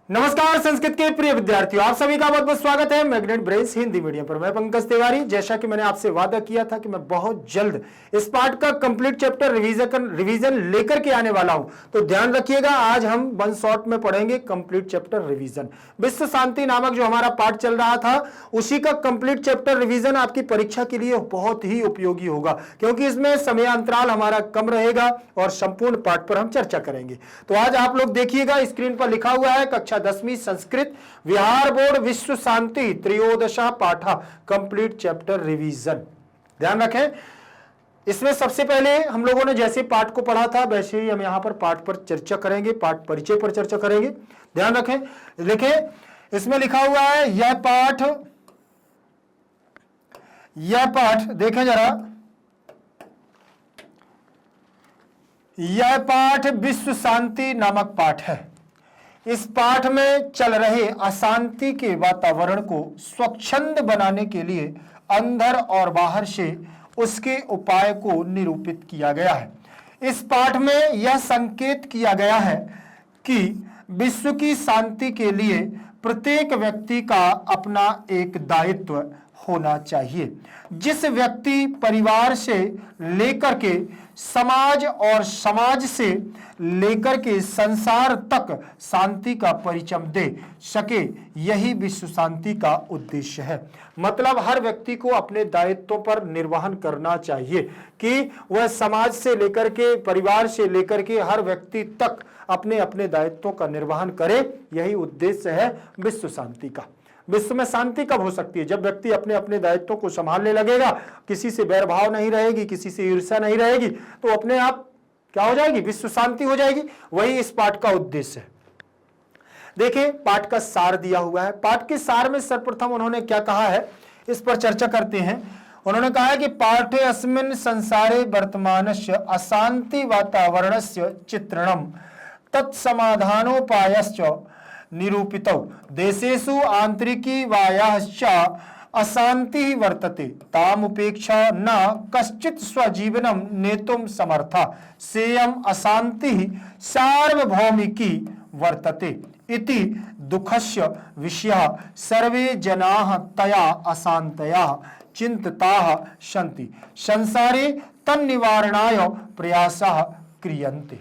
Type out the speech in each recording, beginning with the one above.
नमस्कार संस्कृत के प्रिय विद्यार्थियों, आप सभी का बहुत बहुत स्वागत है मैग्नेट ब्रेन्स हिंदी मीडियम पर। मैं पंकज तिवारी। जैसा कि मैंने आपसे वादा किया था कि मैं बहुत जल्द इस पार्ट का कंप्लीट चैप्टर रिवीजन लेकर के आने वाला हूं, तो ध्यान रखिएगा। आज हम वन शॉट में पढ़ेंगे कंप्लीट चैप्टर रिवीजन। विश्व शांति नामक जो हमारा पार्ट चल रहा था, उसी का कंप्लीट चैप्टर रिवीजन आपकी परीक्षा के लिए बहुत ही उपयोगी होगा, क्योंकि इसमें समयांतराल हमारा कम रहेगा और संपूर्ण पाठ पर हम चर्चा करेंगे। तो आज आप लोग देखिएगा, स्क्रीन पर लिखा हुआ है कक्षा 10वीं संस्कृत विहार बोर्ड विश्व शांति त्रयोदशा पाठा कंप्लीट चैप्टर रिवीजन। ध्यान रखें, इसमें सबसे पहले हम लोगों ने जैसे पाठ को पढ़ा था वैसे ही हम यहां पर पाठ पर चर्चा करेंगे, पाठ परिचय पर चर्चा करेंगे। ध्यान रखें, लिखें, इसमें लिखा हुआ है यह पाठ देखें जरा, यह पाठ विश्व शांति नामक पाठ है। इस पाठ में चल रहे अशांति के वातावरण को स्वच्छंद बनाने के लिए अंदर और बाहर से उसके उपाय को निरूपित किया गया है। इस पाठ में यह संकेत किया गया है कि विश्व की शांति के लिए प्रत्येक व्यक्ति का अपना एक दायित्व होना चाहिए। जिस व्यक्ति परिवार से लेकर के समाज और समाज से लेकर के संसार तक शांति का परिचय दे सके, यही विश्व शांति का उद्देश्य है। मतलब हर व्यक्ति को अपने दायित्वों पर निर्वहन करना चाहिए कि वह समाज से लेकर के, परिवार से लेकर के हर व्यक्ति तक अपने अपने दायित्वों का निर्वहन करे। यही उद्देश्य है विश्व शांति का। विश्व में शांति कब हो सकती है? जब व्यक्ति अपने अपने दायित्वों को संभालने लगेगा, किसी से बैरभाव नहीं रहेगी, किसी से ईर्ष्या नहीं रहेगी, तो अपने आप क्या हो जाएगी? विश्व शांति हो जाएगी। वही इस पाठ का उद्देश्य है। देखिए, पाठ का सार दिया हुआ है। पाठ के सार में सर्वप्रथम उन्होंने क्या कहा है, इस पर चर्चा करते हैं। उन्होंने कहा है कि पाठे अस्मिन् संसारे वर्तमानस्य अशांति वातावरणस्य चित्रणम तत्समाधानोपायश्च निरूपितौ देशेषु आंतरिकी वायाश्च अशांति वर्तते तामुपेक्षा न कश्चित् स्वजीवनं नेतुं समर्था सेयम् अशांति सार्वभौमिकी वर्तते इति दुःखस्य विषयः सर्वे जनाः तया अशान्तया चिन्तिताः सन्ति संसारे तन्निवारणाय प्रयासः क्रियन्ते।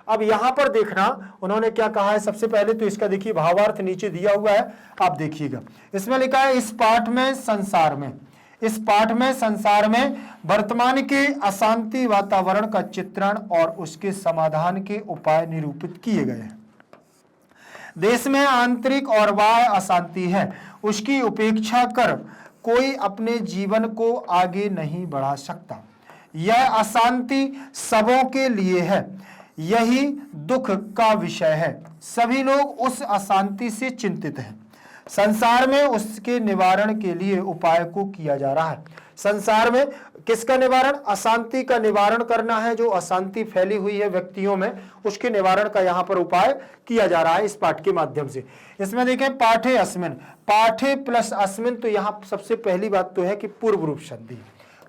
अब यहां पर देखना उन्होंने क्या कहा है। सबसे पहले तो इसका देखिए भावार्थ नीचे दिया हुआ है, आप देखिएगा। इसमें लिखा है इस पाठ में संसार में वर्तमान के अशांति वातावरण का चित्रण और उसके समाधान के उपाय निरूपित किए गए हैं। देश में आंतरिक और बाह्य अशांति है, उसकी उपेक्षा कर कोई अपने जीवन को आगे नहीं बढ़ा सकता। यह अशांति सबों के लिए है, यही दुख का विषय है। सभी लोग उस अशांति से चिंतित हैं। संसार में उसके निवारण के लिए उपाय को किया जा रहा है। संसार में किसका निवारण? अशांति का निवारण करना है। जो अशांति फैली हुई है व्यक्तियों में, उसके निवारण का यहाँ पर उपाय किया जा रहा है इस पाठ के माध्यम से। इसमें देखें पाठे अस्मिन, पाठे प्लस अस्मिन, तो यहाँ सबसे पहली बात तो है कि पूर्व रूप संधि।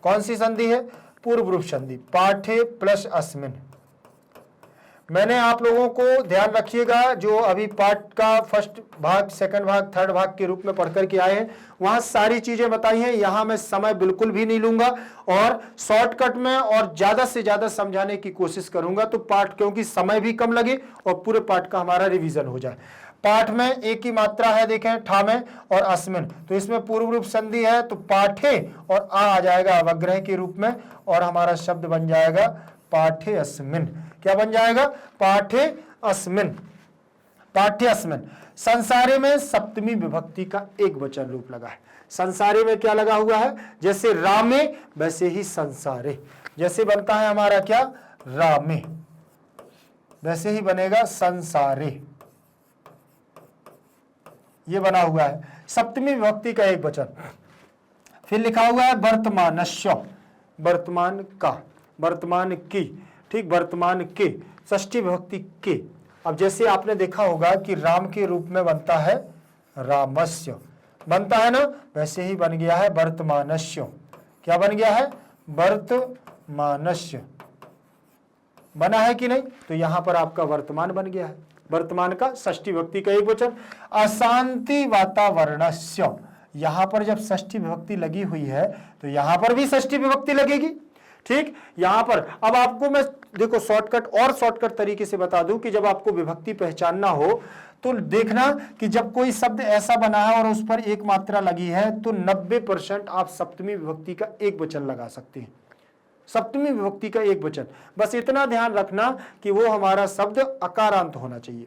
कौन सी संधि है? पूर्व रूप संधि। पाठे प्लस अस्मिन। मैंने आप लोगों को, ध्यान रखिएगा, जो अभी पाठ का फर्स्ट भाग, सेकंड भाग, थर्ड भाग के रूप में पढ़ करके आए हैं, वहां सारी चीजें बताई हैं। यहां मैं समय बिल्कुल भी नहीं लूंगा और शॉर्टकट में और ज्यादा से ज्यादा समझाने की कोशिश करूंगा, तो पाठ, क्योंकि समय भी कम लगे और पूरे पाठ का हमारा रिवीजन हो जाए। पाठ में एक ही मात्रा है, देखें, ठा में और अस्मिन, तो इसमें पूर्व रूप संधि है, तो पाठे और आ जाएगा अवग्रह के रूप में और हमारा शब्द बन जाएगा पाठे अस्मिन। क्या बन जाएगा? पाठे अस्मिन। पाठ्य अस्मिन। संसारे में सप्तमी विभक्ति का एक वचन रूप लगा है। संसारे में क्या लगा हुआ है? जैसे रामे वैसे ही संसारे। जैसे बनता है हमारा क्या? रामे, वैसे ही बनेगा संसारे। ये बना हुआ है सप्तमी विभक्ति का एक वचन। फिर लिखा हुआ है वर्तमानस्य, वर्तमान का, वर्तमान की, ठीक, वर्तमान के, षष्ठी विभक्ति के। अब जैसे आपने देखा होगा कि राम के रूप में बनता है रामस्य, बनता है ना, वैसे ही बन गया है वर्तमानस्य। क्या बन गया है? वर्तमानस्य। बना है कि नहीं? तो यहां पर आपका वर्तमान बन गया है, वर्तमान का षष्ठी विभक्ति का एक वचन। अशांति वातावरणस्य, यहां पर जब षष्ठी विभक्ति लगी हुई है तो यहां पर भी षष्ठी विभक्ति लगेगी। ठीक, यहां पर अब आपको मैं देखो शॉर्टकट तरीके से बता दूं कि जब आपको विभक्ति पहचानना हो तो देखना कि जब कोई शब्द ऐसा बना है और उस पर एक मात्रा लगी है तो 90% आप सप्तमी विभक्ति का एक वचन लगा सकते हैं, सप्तमी विभक्ति का एक वचन। बस इतना ध्यान रखना कि वो हमारा शब्द अकारांत होना चाहिए।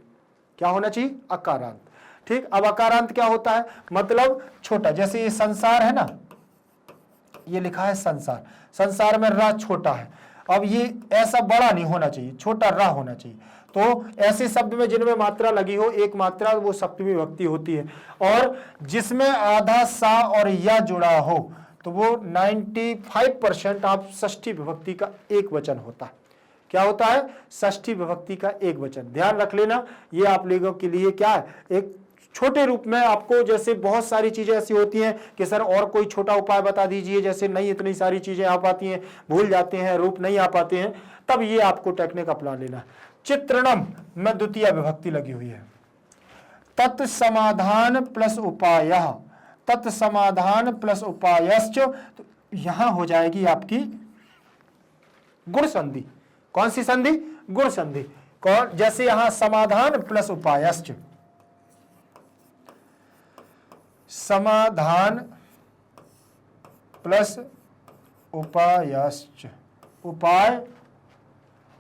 क्या होना चाहिए? अकारांत। ठीक, अब अकारांत क्या होता है? मतलब छोटा, जैसे ये संसार है ना, ये लिखा है संसार, संसार में र छोटा है। अब ये ऐसा बड़ा नहीं होना चाहिए, छोटा र होना चाहिए। तो ऐसे शब्द में जिनमें मात्रा लगी हो एक मात्रा, वो सप्तमी विभक्ति होती है। और जिसमें आधा सा और या जुड़ा हो तो वो 95% आप षष्ठी विभक्ति का एक वचन होता है। क्या होता है? षष्ठी विभक्ति का एक वचन। ध्यान रख लेना, ये आप लोगों के लिए क्या है, एक छोटे रूप में आपको, जैसे बहुत सारी चीजें ऐसी होती हैं कि सर और कोई छोटा उपाय बता दीजिए, जैसे नहीं इतनी सारी चीजें आ पाती हैं, भूल जाते हैं, रूप नहीं आ पाते हैं, तब ये आपको टेक्निक अपना लेना। चित्रणम में द्वितीय विभक्ति लगी हुई है। तत्समाधान प्लस उपाय, तत्समाधान प्लस उपायश्च, तो यहां हो जाएगी आपकी गुण संधि। कौन सी संधि? गुण संधि। कौन? जैसे यहां समाधान प्लस उपायश्च, समाधान प्लस उपायश्च, उपाय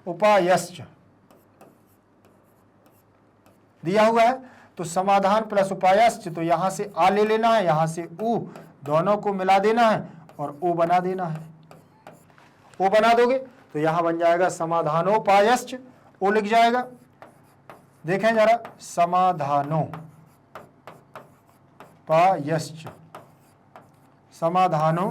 उपायश्च दिया हुआ है। तो समाधान प्लस उपायश्च, तो यहां से आ ले लेना है, यहां से उ, दोनों को मिला देना है और ओ बना देना है। ओ बना दोगे तो यहां बन जाएगा समाधानोपायश्च, ओ लिख जाएगा। देखें जरा, समाधानो पायश्च, समाधानो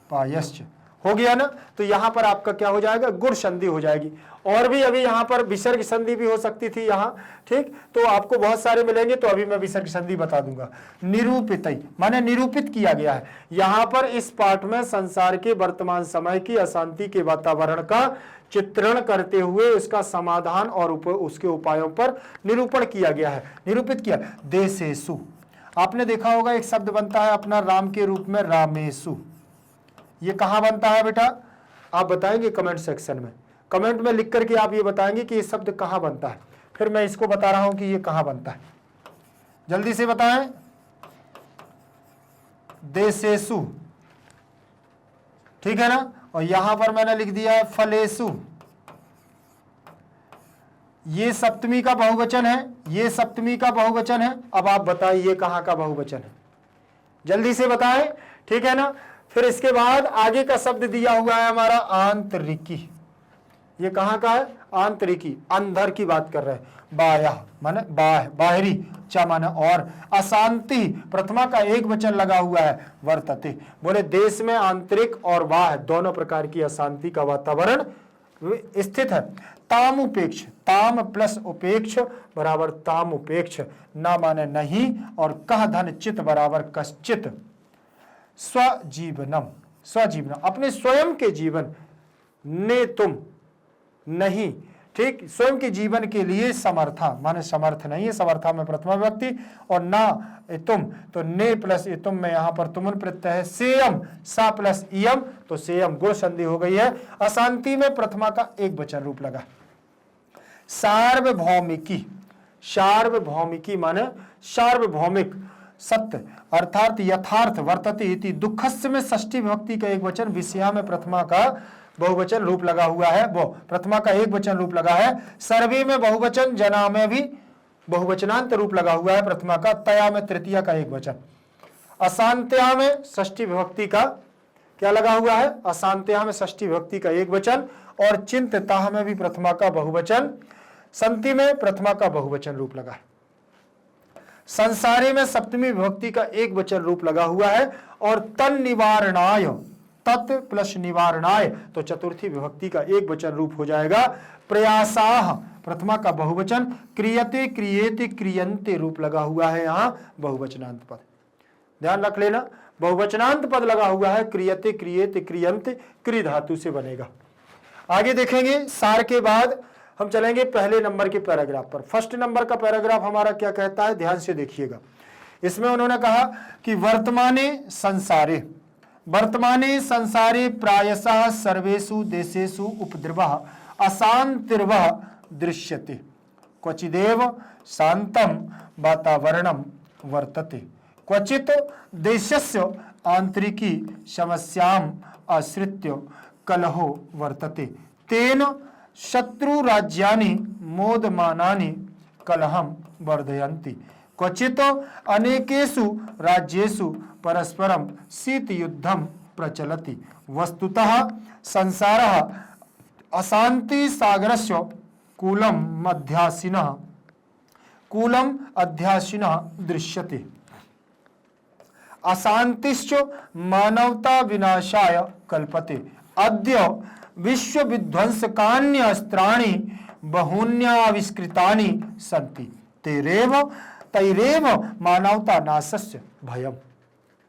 पायश्च हो गया ना। तो यहां पर आपका क्या हो जाएगा? गुण संधि हो जाएगी। और भी अभी यहां पर विसर्ग संधि भी हो सकती थी यहां। ठीक, तो आपको बहुत सारे मिलेंगे, तो अभी मैं विसर्ग संधि बता दूंगा। निरूपित माने निरूपित किया गया है। यहां पर इस पाठ में संसार के वर्तमान समय की अशांति के वातावरण का चित्रण करते हुए उसका समाधान और उसके उपायों पर निरूपण किया गया है। निरूपित किया। देशेषु, आपने देखा होगा एक शब्द बनता है अपना राम के रूप में, रामेशु। ये कहां बनता है बेटा? आप बताएंगे कमेंट सेक्शन में, कमेंट में लिख करके आप ये बताएंगे कि ये शब्द कहां बनता है। फिर मैं इसको बता रहा हूं कि ये कहां बनता है, जल्दी से बताएं। देशेषु, ठीक है ना। और यहां पर मैंने लिख दिया है फलेषु। ये सप्तमी का बहुवचन है, ये सप्तमी का बहुवचन है। अब आप बताइए ये कहां का बहुवचन है, जल्दी से बताएं, ठीक है ना। फिर इसके बाद आगे का शब्द दिया हुआ है हमारा आंतरिकी। ये कहां का है? आंतरिकी, अंदर की बात कर रहे हैं। बाह्य माने बाहरी, चा माने और, अशांति प्रथमा का एक वचन लगा हुआ है, वर्तते। बोले देश में आंतरिक और बाह्य दोनों प्रकार की अशांति का वातावरण स्थित है। तामुपेक्ष, ताम प्लस उपेक्ष बराबर तामुपेक्ष, ना माने नहीं, और कह धन चित बराबर कश्चित। स्वजीवनम, स्वजीवनम अपने स्वयं के जीवन, ने तुम नहीं, ठीक, स्वयं के जीवन के लिए समर्था माने समर्थ नहीं है, समर्था में प्रथमा विभक्ति, और ना तुम, तो ने प्लस तुम में यहां पर तुमन प्रत्यय है। सेयम, सा प्लस इयम, तो सेयम गुण संधि हो गई है। अशांति में प्रथमा का एक वचन रूप लगा। सार्वभौमिकी, सार्वभौमिकी माने सार्वभौमिक, सत्य अर्थात यथार्थ, वर्तते इति। दुःखस्य में षष्ठी विभक्ति का एक वचन, विषया में प्रथमा का बहुवचन रूप लगा हुआ है, वो प्रथमा का एक वचन रूप लगा है। सर्वे में बहुवचन, जना में भी बहुवचनांत रूप लगा हुआ है प्रथमा का। तया में तृतीया का एक वचन। अशांत्या में षष्ठी विभक्ति का क्या लगा हुआ है? अशांत्या में षष्ठी विभक्ति का एक वचन, और चिंतताह में भी प्रथमा का बहुवचन, संति में प्रथमा का बहुवचन रूप लगा है। संसारे में सप्तमी विभक्ति का एक वचन रूप लगा हुआ है, और तन निवारणाय, तत् प्लस निवारणाय, तो चतुर्थी विभक्ति का एक वचन रूप हो जाएगा। प्रयासाह प्रथमा का बहुवचन, क्रियते क्रियेते क्रियन्ते रूप लगा हुआ है यहां बहुवचनांत पद। ध्यान रख लेना, बहुवचनांत पद लगा हुआ है, क्रियते क्रियेते क्रियन्ते, क्रि धातु से बनेगा। आगे देखेंगे सार के बाद हम चलेंगे पहले नंबर के पैराग्राफ पर। फर्स्ट नंबर का पैराग्राफ हमारा क्या कहता है, ध्यान से देखिएगा। इसमें उन्होंने कहा कि वर्तमाने संसारे प्रायशः सर्वेषु देशेषु उपद्रवः अशांतिर्वः दृश्यते, क्वचिदेव शांतं वातावरणं वर्तते, क्वचित् देशस्य आंतरिकी समस्याम् आश्रित्य कलहो वर्तते, तेन शत्रुराज्यानि मोदमानानि कलहं वर्धयन्ति, क्वचित् अनेकेषु राज्येषु परस्परं शीतयुद्धं प्रचलति, वस्तुतः संसारः अशान्तिसागरस्य कूलम् अध्यासिनः दृश्यते, अशांतिश्च मानवता विनाशाय कल्पते, अद्य विश्व विध्वंसकानि अस्त्राणि बहून्याविष्कृतानि सन्ति, तैरेव मानवता नाशस्य भयम्।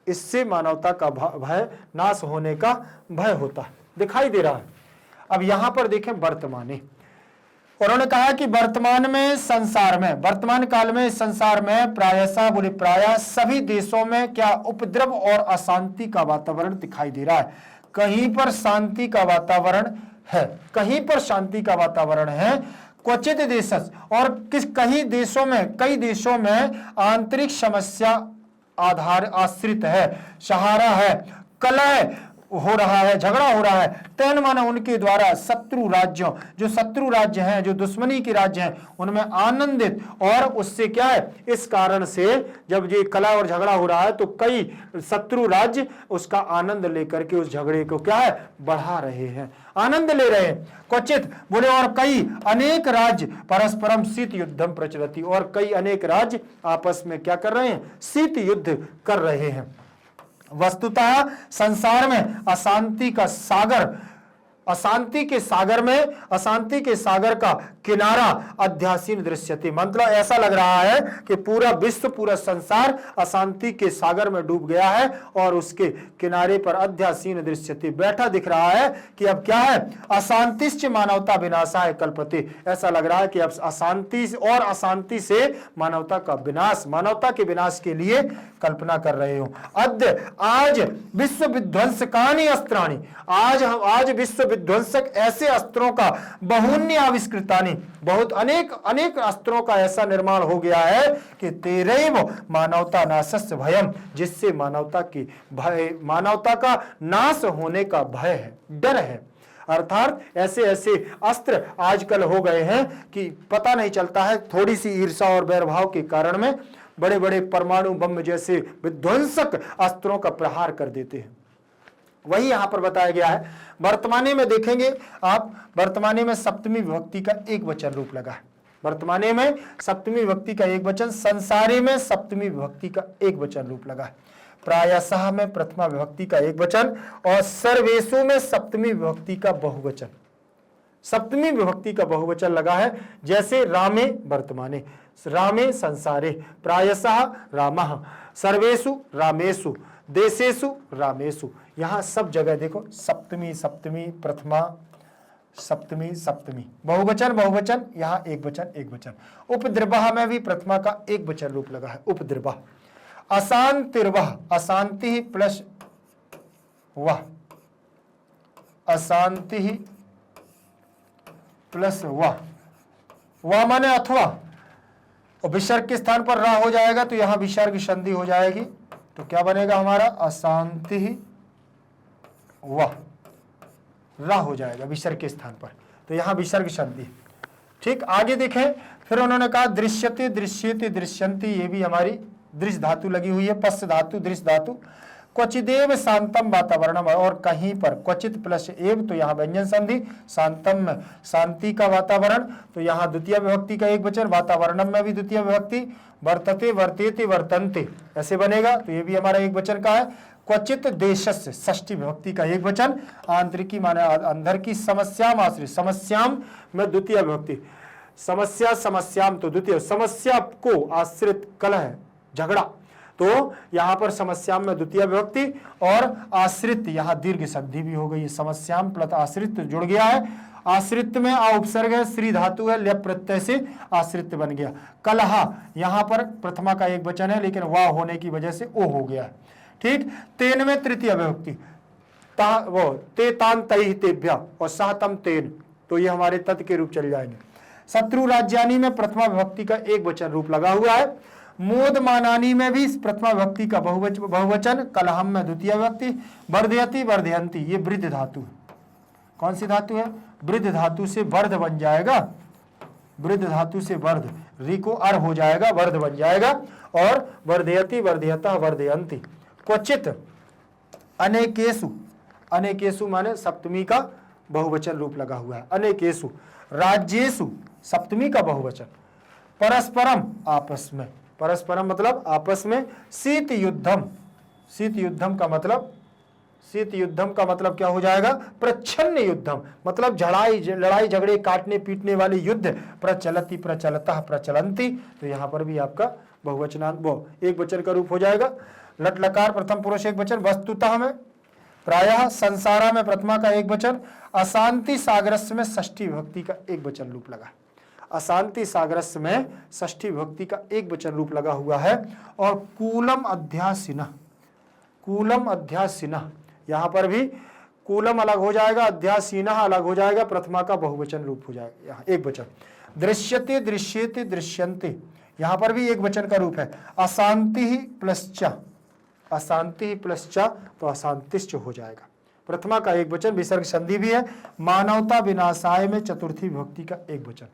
इससे मानवता का भय, नाश होने का भय होता है, दिखाई दे रहा है। अब यहां पर देखें वर्तमाने, उन्होंने कहा कि वर्तमान काल में संसार में प्रायः सभी देशों में क्या उपद्रव और अशांति का वातावरण दिखाई दे रहा है। कहीं पर शांति का वातावरण है, कहीं पर शांति का वातावरण है, क्वचित देशस, और कई देशों में आंतरिक समस्या आश्रित है, सहारा है, कलह हो रहा है, झगड़ा हो रहा है, तेन माने उनके द्वारा शत्रु राज्यों, जो शत्रु राज्य हैं, जो दुश्मनी के राज्य हैं, उनमें आनंदित, और उससे क्या है, इस कारण से जब ये कलह और झगड़ा हो रहा है तो कई शत्रु राज्य उसका आनंद लेकर के उस झगड़े को क्या है, बढ़ा रहे हैं, आनंद ले रहे हैं। क्वचित बोले और कई अनेक राज्य परस्परम शीत युद्धम प्रचलति, और कई अनेक राज्य आपस में क्या कर रहे हैं, शीत युद्ध कर रहे हैं। वस्तुतः संसार में अशांति के सागर का किनारा अध्यासीन दृश्यते, मतलब ऐसा लग रहा है कि पूरा विश्व, पूरा संसार अशांति के सागर में डूब गया है और उसके किनारे पर अध्यासीन दृश्यते, बैठा दिख रहा है कि अब क्या है, अशांतिश्च मानवता विनाशाय कल्पते, ऐसा लग रहा है कि अब अशांति से मानवता का विनाश, मानवता के विनाश के लिए कल्पना कर रहे हो। आज विश्व विध्वंसकानि अस्त्राणि, आज विश्व विध्वंसक ऐसे अस्त्रों का बहुन्य आविष्कृतानि, बहुत अनेक अस्त्रों का ऐसा निर्माण हो गया है कि तेरैव मानवता नाशस्य भयम, जिससे मानवता का नाश होने का भय है, डर है। अर्थात ऐसे अस्त्र आजकल हो गए हैं कि पता नहीं चलता है, थोड़ी सी ईर्ष्या और वैरभाव के कारण में बड़े बड़े परमाणु बम जैसे विध्वंसक अस्त्रों का प्रहार कर देते हैं। वही यहां पर बताया गया है। वर्तमाने में देखेंगे आप, वर्तमाने में सप्तमी विभक्ति का एक वचन रूप लगा है, वर्तमाने में सप्तमी विभक्ति का एक वचन, संसारे में सप्तमी विभक्ति का एक वचन रूप लगा है, प्रायशः में प्रथमा विभक्ति का एक वचन, और सर्वेषु में सप्तमी विभक्ति का बहुवचन, सप्तमी विभक्ति का बहुवचन लगा है। जैसे रामे वर्तमाने, रामे संसारे, प्रायशः रामः, सर्वेषु रामेषु, देशेषु रामेषु, यहां सब जगह देखो सप्तमी सप्तमी, प्रथमा सप्तमी सप्तमी, बहुवचन, यहां एक वचन। उपद्रवः में भी प्रथमा का एक वचन रूप लगा है, उपद्रवः। अशांतिर्वः, अशांति प्लस वह, अशांति प्लस वह माने अथवा, और विसर्ग के स्थान पर रा हो जाएगा तो यहां विसर्ग संधि हो जाएगी, तो क्या बनेगा हमारा, अशांति वह, रा हो जाएगा विसर्ग के स्थान पर, तो यहां विसर्ग संधि। ठीक, आगे देखें, फिर उन्होंने कहा दृश्यते, दृश्यते, दृश्यंती, ये भी हमारी दृश्य धातु लगी हुई है, पश्च धातु, दृश्य धातु। क्वचिदेव शांतम वातावरणम, और कहीं पर क्वचित प्लस एव, तो यहाँ व्यंजन संधि, शांतम में शांति का वातावरण, तो यहाँ द्वितीय विभक्ति का एक वचन, वातावरणम में भी द्वितीय विभक्ति, वर्तते वर्तेते वर्तन्ते ऐसे बनेगा, तो ये भी हमारा एक वचन का है। क्वचित देशस्य, षष्ठी विभक्ति का एक वचन, आंतरिकी माने अंदर की, समस्याम आश्रित, समस्याम में द्वितीय विभक्ति, समस्याम तो द्वितीय, समस्या को आश्रित कलह झगड़ा, तो यहां पर समस्याम में द्वितीय विभक्ति और आश्रित, यहां दीर्घ संधि भी हो गई है, समस्याम प्लस आश्रित जुड़ गया है। आश्रित में आ उपसर्ग है, श्री धातु है, ल्यप प्रत्यय से आश्रित बन गया। कलहा यहां पर प्रथमा का एक वचन है लेकिन वाह होने की वजह से ओ हो गया है। ठीक, तेन में तृतीय विभक्ति, ते तान तई तेभ्य और सहतम तेन, तो ये हमारे तत् के रूप चल जाएंगे। शत्रु राज्यानी में प्रथमा विभक्ति का एक वचन रूप लगा हुआ है। मोद मानानी में भी प्रथमा विभक्ति का बहुवचन, कलहम में द्वितीय विभक्ति, वर्धयति वर्धयंती ये वृद्ध धातु है। कौन सी धातु है? वृद्ध धातु से वर्ध बन जाएगा, वृद्ध धातु से वर्ध, री को अर हो जाएगा, वर्ध बन जाएगा। और वर्धयति वर्धयता वर्धयंती। क्वचित अनेकेषु, अनेकेषु माने सप्तमी का बहुवचन रूप लगा हुआ है, अनेकेषु। राज्येषु सप्तमी का बहुवचन। परस्परम आपस में, परस्परम मतलब आपस में। शीत युद्धम, शीत युद्धम का मतलब, शीत युद्धम का मतलब क्या हो जाएगा? प्रच्छन्न युद्धम, मतलब लड़ाई झगड़े काटने पीटने वाले युद्ध। प्रचलति प्रचलतः प्रचलंती, तो यहां पर भी आपका बहुवचनांत वो एक वचन का रूप हो जाएगा। लट लकार प्रथम पुरुष एक वचन। वस्तुतः में, प्रायः, संसारा में प्रथमा का एक वचन। अशांति सागरस्य में षष्ठी विभक्ति का एक वचन रूप लगा। अशांति सागरस्य में षष्ठी विभक्ति का एक वचन रूप लगा हुआ है। और कूलम अध्यासिना, कूलम अध्यासिना, यहां पर भी कूलम अलग हो जाएगा, अध्यासीना अलग हो जाएगा, प्रथमा का बहुवचन रूप हो जाएगा, यहाँ एक वचन। दृश्यते दृश्यते दृश्यन्ते, यहां पर भी एक वचन का रूप है। अशांति ही प्लस च, अशांति ही प्लस च, तो अशांतिश्च हो जाएगा। प्रथमा का एक वचन, विसर्ग संधि भी है। मानवता विनाशाय में चतुर्थी विभक्ति का एक वचन,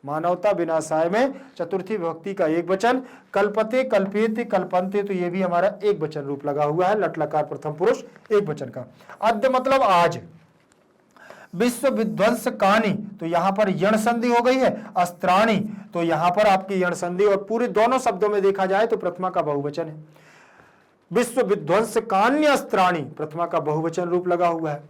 मानवता विनाशाय में चतुर्थी विभक्ति का एक वचन। कल्पते कल्पेते कल्पन्ते, तो ये भी हमारा एक वचन रूप लगा हुआ है, लट लकार प्रथम पुरुष एक वचन का। अद्य मतलब आज। विश्व विध्वंस कानी, तो यहां पर यण संधि हो गई है। अस्त्राणी, तो यहां पर आपकी यण संधि, और पूरे दोनों शब्दों में देखा जाए तो प्रथमा का बहुवचन है। विश्व विध्वंस कान्य अस्त्राणी, प्रथमा का बहुवचन रूप लगा हुआ है।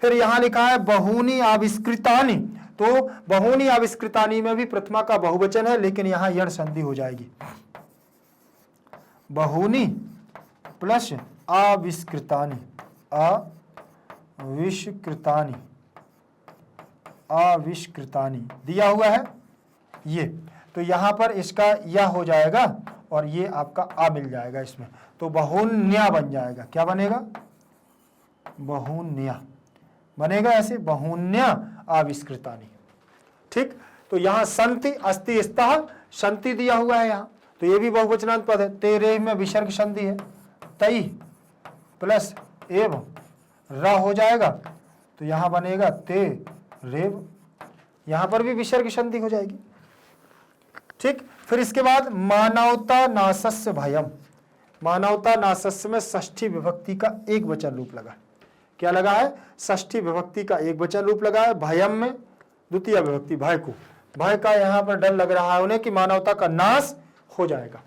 फिर यहां लिखा है बहूनी आविष्कृतानि, तो बहूनी आविष्कृतानि में भी प्रथमा का बहुवचन है लेकिन यहां यण संधि हो जाएगी। बहूनी प्लस आविष्कृतानि, आविष्कृतानि, आविष्कृतानि दिया हुआ है ये, तो यहां पर इसका यह हो जाएगा और ये आपका आ मिल जाएगा इसमें, तो बहुन्या बन जाएगा। क्या बनेगा? बहुन्या बनेगा ऐसे, बहुन्या आविष्कृतानि। ठीक, तो यहां संति अस्ति स्तः, संति दिया हुआ है यहां, तो ये भी बहुवचनांत पद है। तेरे में विसर्ग संधि है, तई प्लस एव र हो जाएगा, तो यहां बनेगा ते रेव, यहां पर भी विसर्ग संधि हो जाएगी। ठीक, फिर इसके बाद मानवता नासस्य भयम, मानवता नासस्य में षष्ठी विभक्ति का एक वचन रूप लगा। क्या लगा है? षष्ठी विभक्ति का एक वचन रूप लगा है। भयम में द्वितीय विभक्ति, भय को, भय का यहां पर डर लग रहा है उन्हें कि मानवता का नाश हो जाएगा।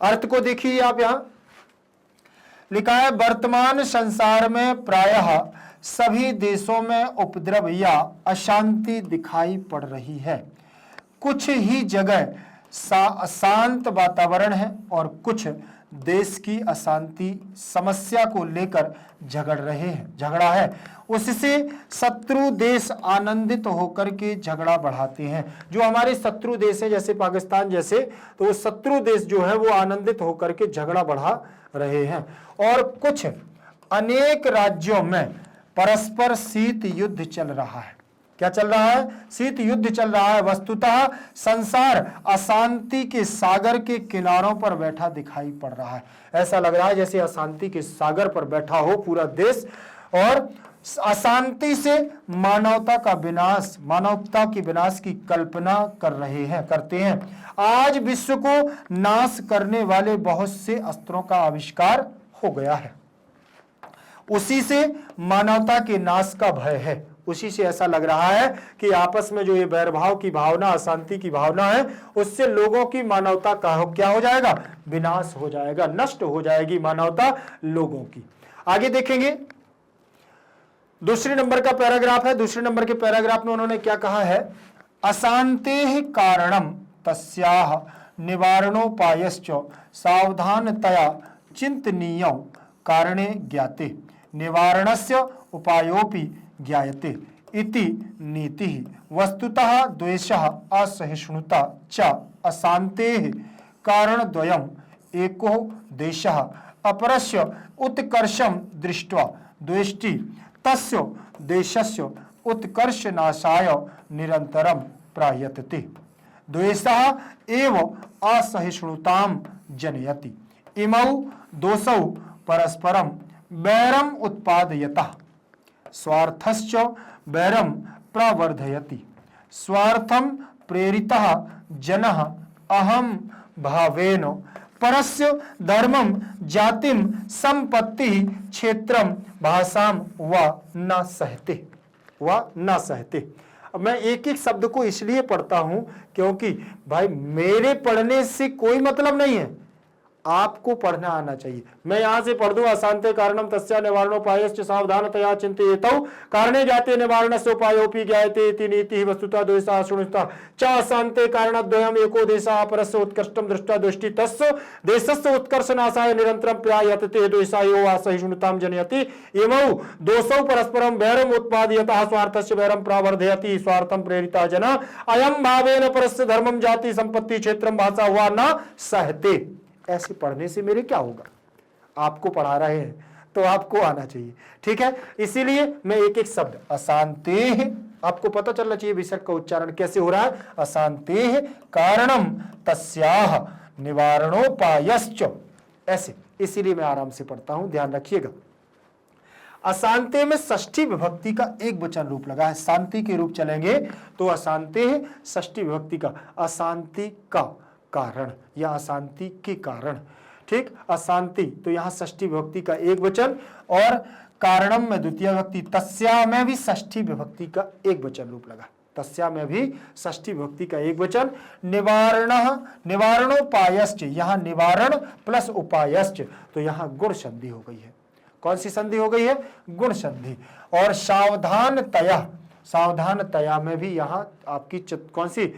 अर्थ को देखिए आप, यहां लिखा है वर्तमान संसार में प्रायः सभी देशों में उपद्रव या अशांति दिखाई पड़ रही है। कुछ ही जगह शांत वातावरण है और कुछ देश की अशांति समस्या को लेकर झगड़ा है। उससे शत्रु देश आनंदित होकर के झगड़ा बढ़ाते हैं। जो हमारे शत्रु देश है जैसे पाकिस्तान जैसे, तो वो शत्रु देश जो है वो आनंदित होकर के झगड़ा बढ़ा रहे हैं। और कुछ अनेक राज्यों में परस्पर शीत युद्ध चल रहा है। क्या चल रहा है? शीत युद्ध चल रहा है। वस्तुतः संसार अशांति के सागर के किनारों पर बैठा दिखाई पड़ रहा है। ऐसा लग रहा है जैसे अशांति के सागर पर बैठा हो पूरा देश, और अशांति से मानवता का विनाश, मानवता के विनाश की कल्पना करते हैं। आज विश्व को नाश करने वाले बहुत से अस्त्रों का आविष्कार हो गया है। उसी से मानवता के नाश का भय है। उसी से ऐसा लग रहा है कि आपस में जो ये वैरभाव की भावना, अशांति की भावना है, उससे लोगों की मानवता का क्या हो जाएगा? विनाश हो जाएगा, नष्ट हो जाएगी मानवता लोगों की। आगे देखेंगे, दूसरे नंबर का पैराग्राफ है। दूसरे नंबर के पैराग्राफ में उन्होंने क्या कहा है? अशांतेः कारणम तस्याः निवारणोपायश्च सावधानतया चिंतनीय कारणे ज्ञाते निवारणस्य उपायोपि ज्ञायते इति नीतिः। वस्तुतः द्वेषः असहिष्णुता च अशान्तेः कारणद्वयम् एको देशः अपरस्य उत्कर्षं दृष्ट्वा द्वेष्टि तस्य देशस्य उत्कर्षनाशाय निरन्तरं प्रयतते। द्वेषः एव असहिष्णुतां जनयति। इमौ दोषौ परस्परं वैरम् उत्पादयतः स्वार्थश्च वैरं प्रवर्धयति। स्वार्थं प्रेरितः जनः अहं भावेन परस्य धर्मं जातिं संपत्ति क्षेत्रं भाषां व न सहते। अब मैं एक एक शब्द को इसलिए पढ़ता हूं क्योंकि भाई मेरे पढ़ने से कोई मतलब नहीं है, आपको पढ़ना आना चाहिए। मैं यहां से पढ़ दूं अशांते कारणम तस्या निवारणोपायश्च सावधानतया चिंतयेतौ कारणे जाते निवारणस्य उपायोपि ज्ञायते इति नीतिः। वस्तुतः द्वेषः असहिष्णुता च अशांते कारणद्वयम् एको देशः अपरस्य उत्कृष्टं दृष्ट्वा द्वेष्टि तस्य देशस्य उत्कर्षनाशाय निरन्तरं प्रयतते। द्वेषः एव असहिष्णुतां जनयति। इमौ दोषौ परस्परं वैरम् उत्पादयतः स्वार्थस्य वैरं प्रवर्धयति। स्वार्थं प्रेरितः जनः अयं भावेन परस्य धर्मं जाति संपत्ति क्षेत्रं भाषा वा न सहते। ऐसे पढ़ने से मेरे क्या होगा, आपको पढ़ा रहे हैं तो आपको आना चाहिए, ठीक है। इसीलिए मैं एक एक शब्द अशांतेः, आपको पता चलना चाहिए विसर्ग का उच्चारण कैसे हो रहा है। अशांतेः कारणम तस्याह निवारणोपायश्च, ऐसे, इसीलिए मैं आराम से पढ़ता हूं, ध्यान रखिएगा। अशांति में षष्ठी विभक्ति का एक वचन रूप लगा है। शांति के रूप चलेंगे तो अशांति षष्ठी विभक्ति का, अशांति का कारण या अशांति के कारण, ठीक। अशांति तो यहां षष्ठी विभक्ति का एक वचन और कारणम में द्वितीय विभक्ति, तस्या में भी षष्ठी विभक्ति का एक वचन रूप लगा। तस्या में भी षष्ठी विभक्ति का एक वचन। निवारणोपायश्च, यहां निवारण प्लस उपायश्च, तो यहां गुण संधि हो गई है। कौन सी संधि हो गई है? गुण संधि। और सावधानतया में भी यहां आपकी कौन सी,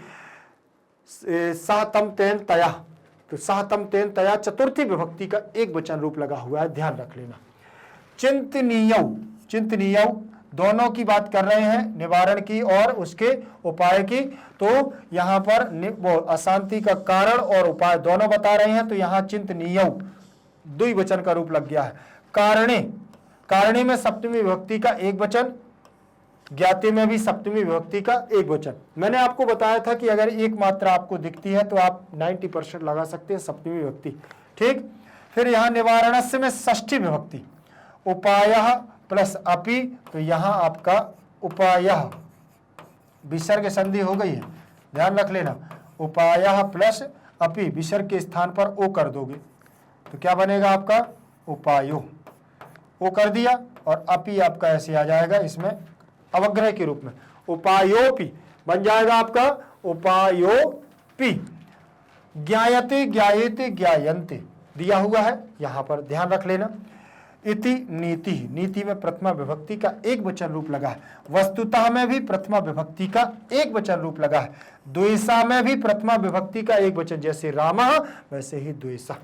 सहतम तेन तया, तो सहतम तेन तया चतुर्थी विभक्ति का एक वचन रूप लगा हुआ है, ध्यान रख लेना। चिंतनीय दोनों की बात कर रहे हैं, निवारण की और उसके उपाय की। तो यहां पर वो अशांति का कारण और उपाय दोनों बता रहे हैं, तो यहां चिंतनीय द्विवचन का रूप लग गया है। कारणे में सप्तमी विभक्ति का एक वचन, ज्ञाते में भी सप्तमी विभक्ति का एक वचन। मैंने आपको बताया था कि अगर एक मात्रा आपको दिखती है तो आप 90% लगा सकते हैं सप्तमी विभक्ति, ठीक। फिर यहां निवारणस्य में षष्ठी विभक्ति, उपायः प्लस अपि, तो यहां आपका उपायः विसर्ग संधि हो गई है, ध्यान रख लेना। उपायः प्लस अपि विसर्ग के स्थान पर ओ कर दोगे तो क्या बनेगा आपका उपायो, ओ कर दिया, और अपि आपका ऐसे आ जाएगा इसमें अवग्रह के रूप में, उपायोपि बन जाएगा आपका उपायोपि। ज्ञायते ज्ञायते ज्ञायन्ते दिया हुआ है यहां पर, ध्यान रख लेना। इति नीति, नीति में प्रथमा विभक्ति का एक वचन रूप लगा है। वस्तुतः में भी प्रथमा विभक्ति का एक वचन रूप लगा है। द्वेषा में भी प्रथमा विभक्ति का एक वचन, जैसे रामः वैसे ही द्वेषः,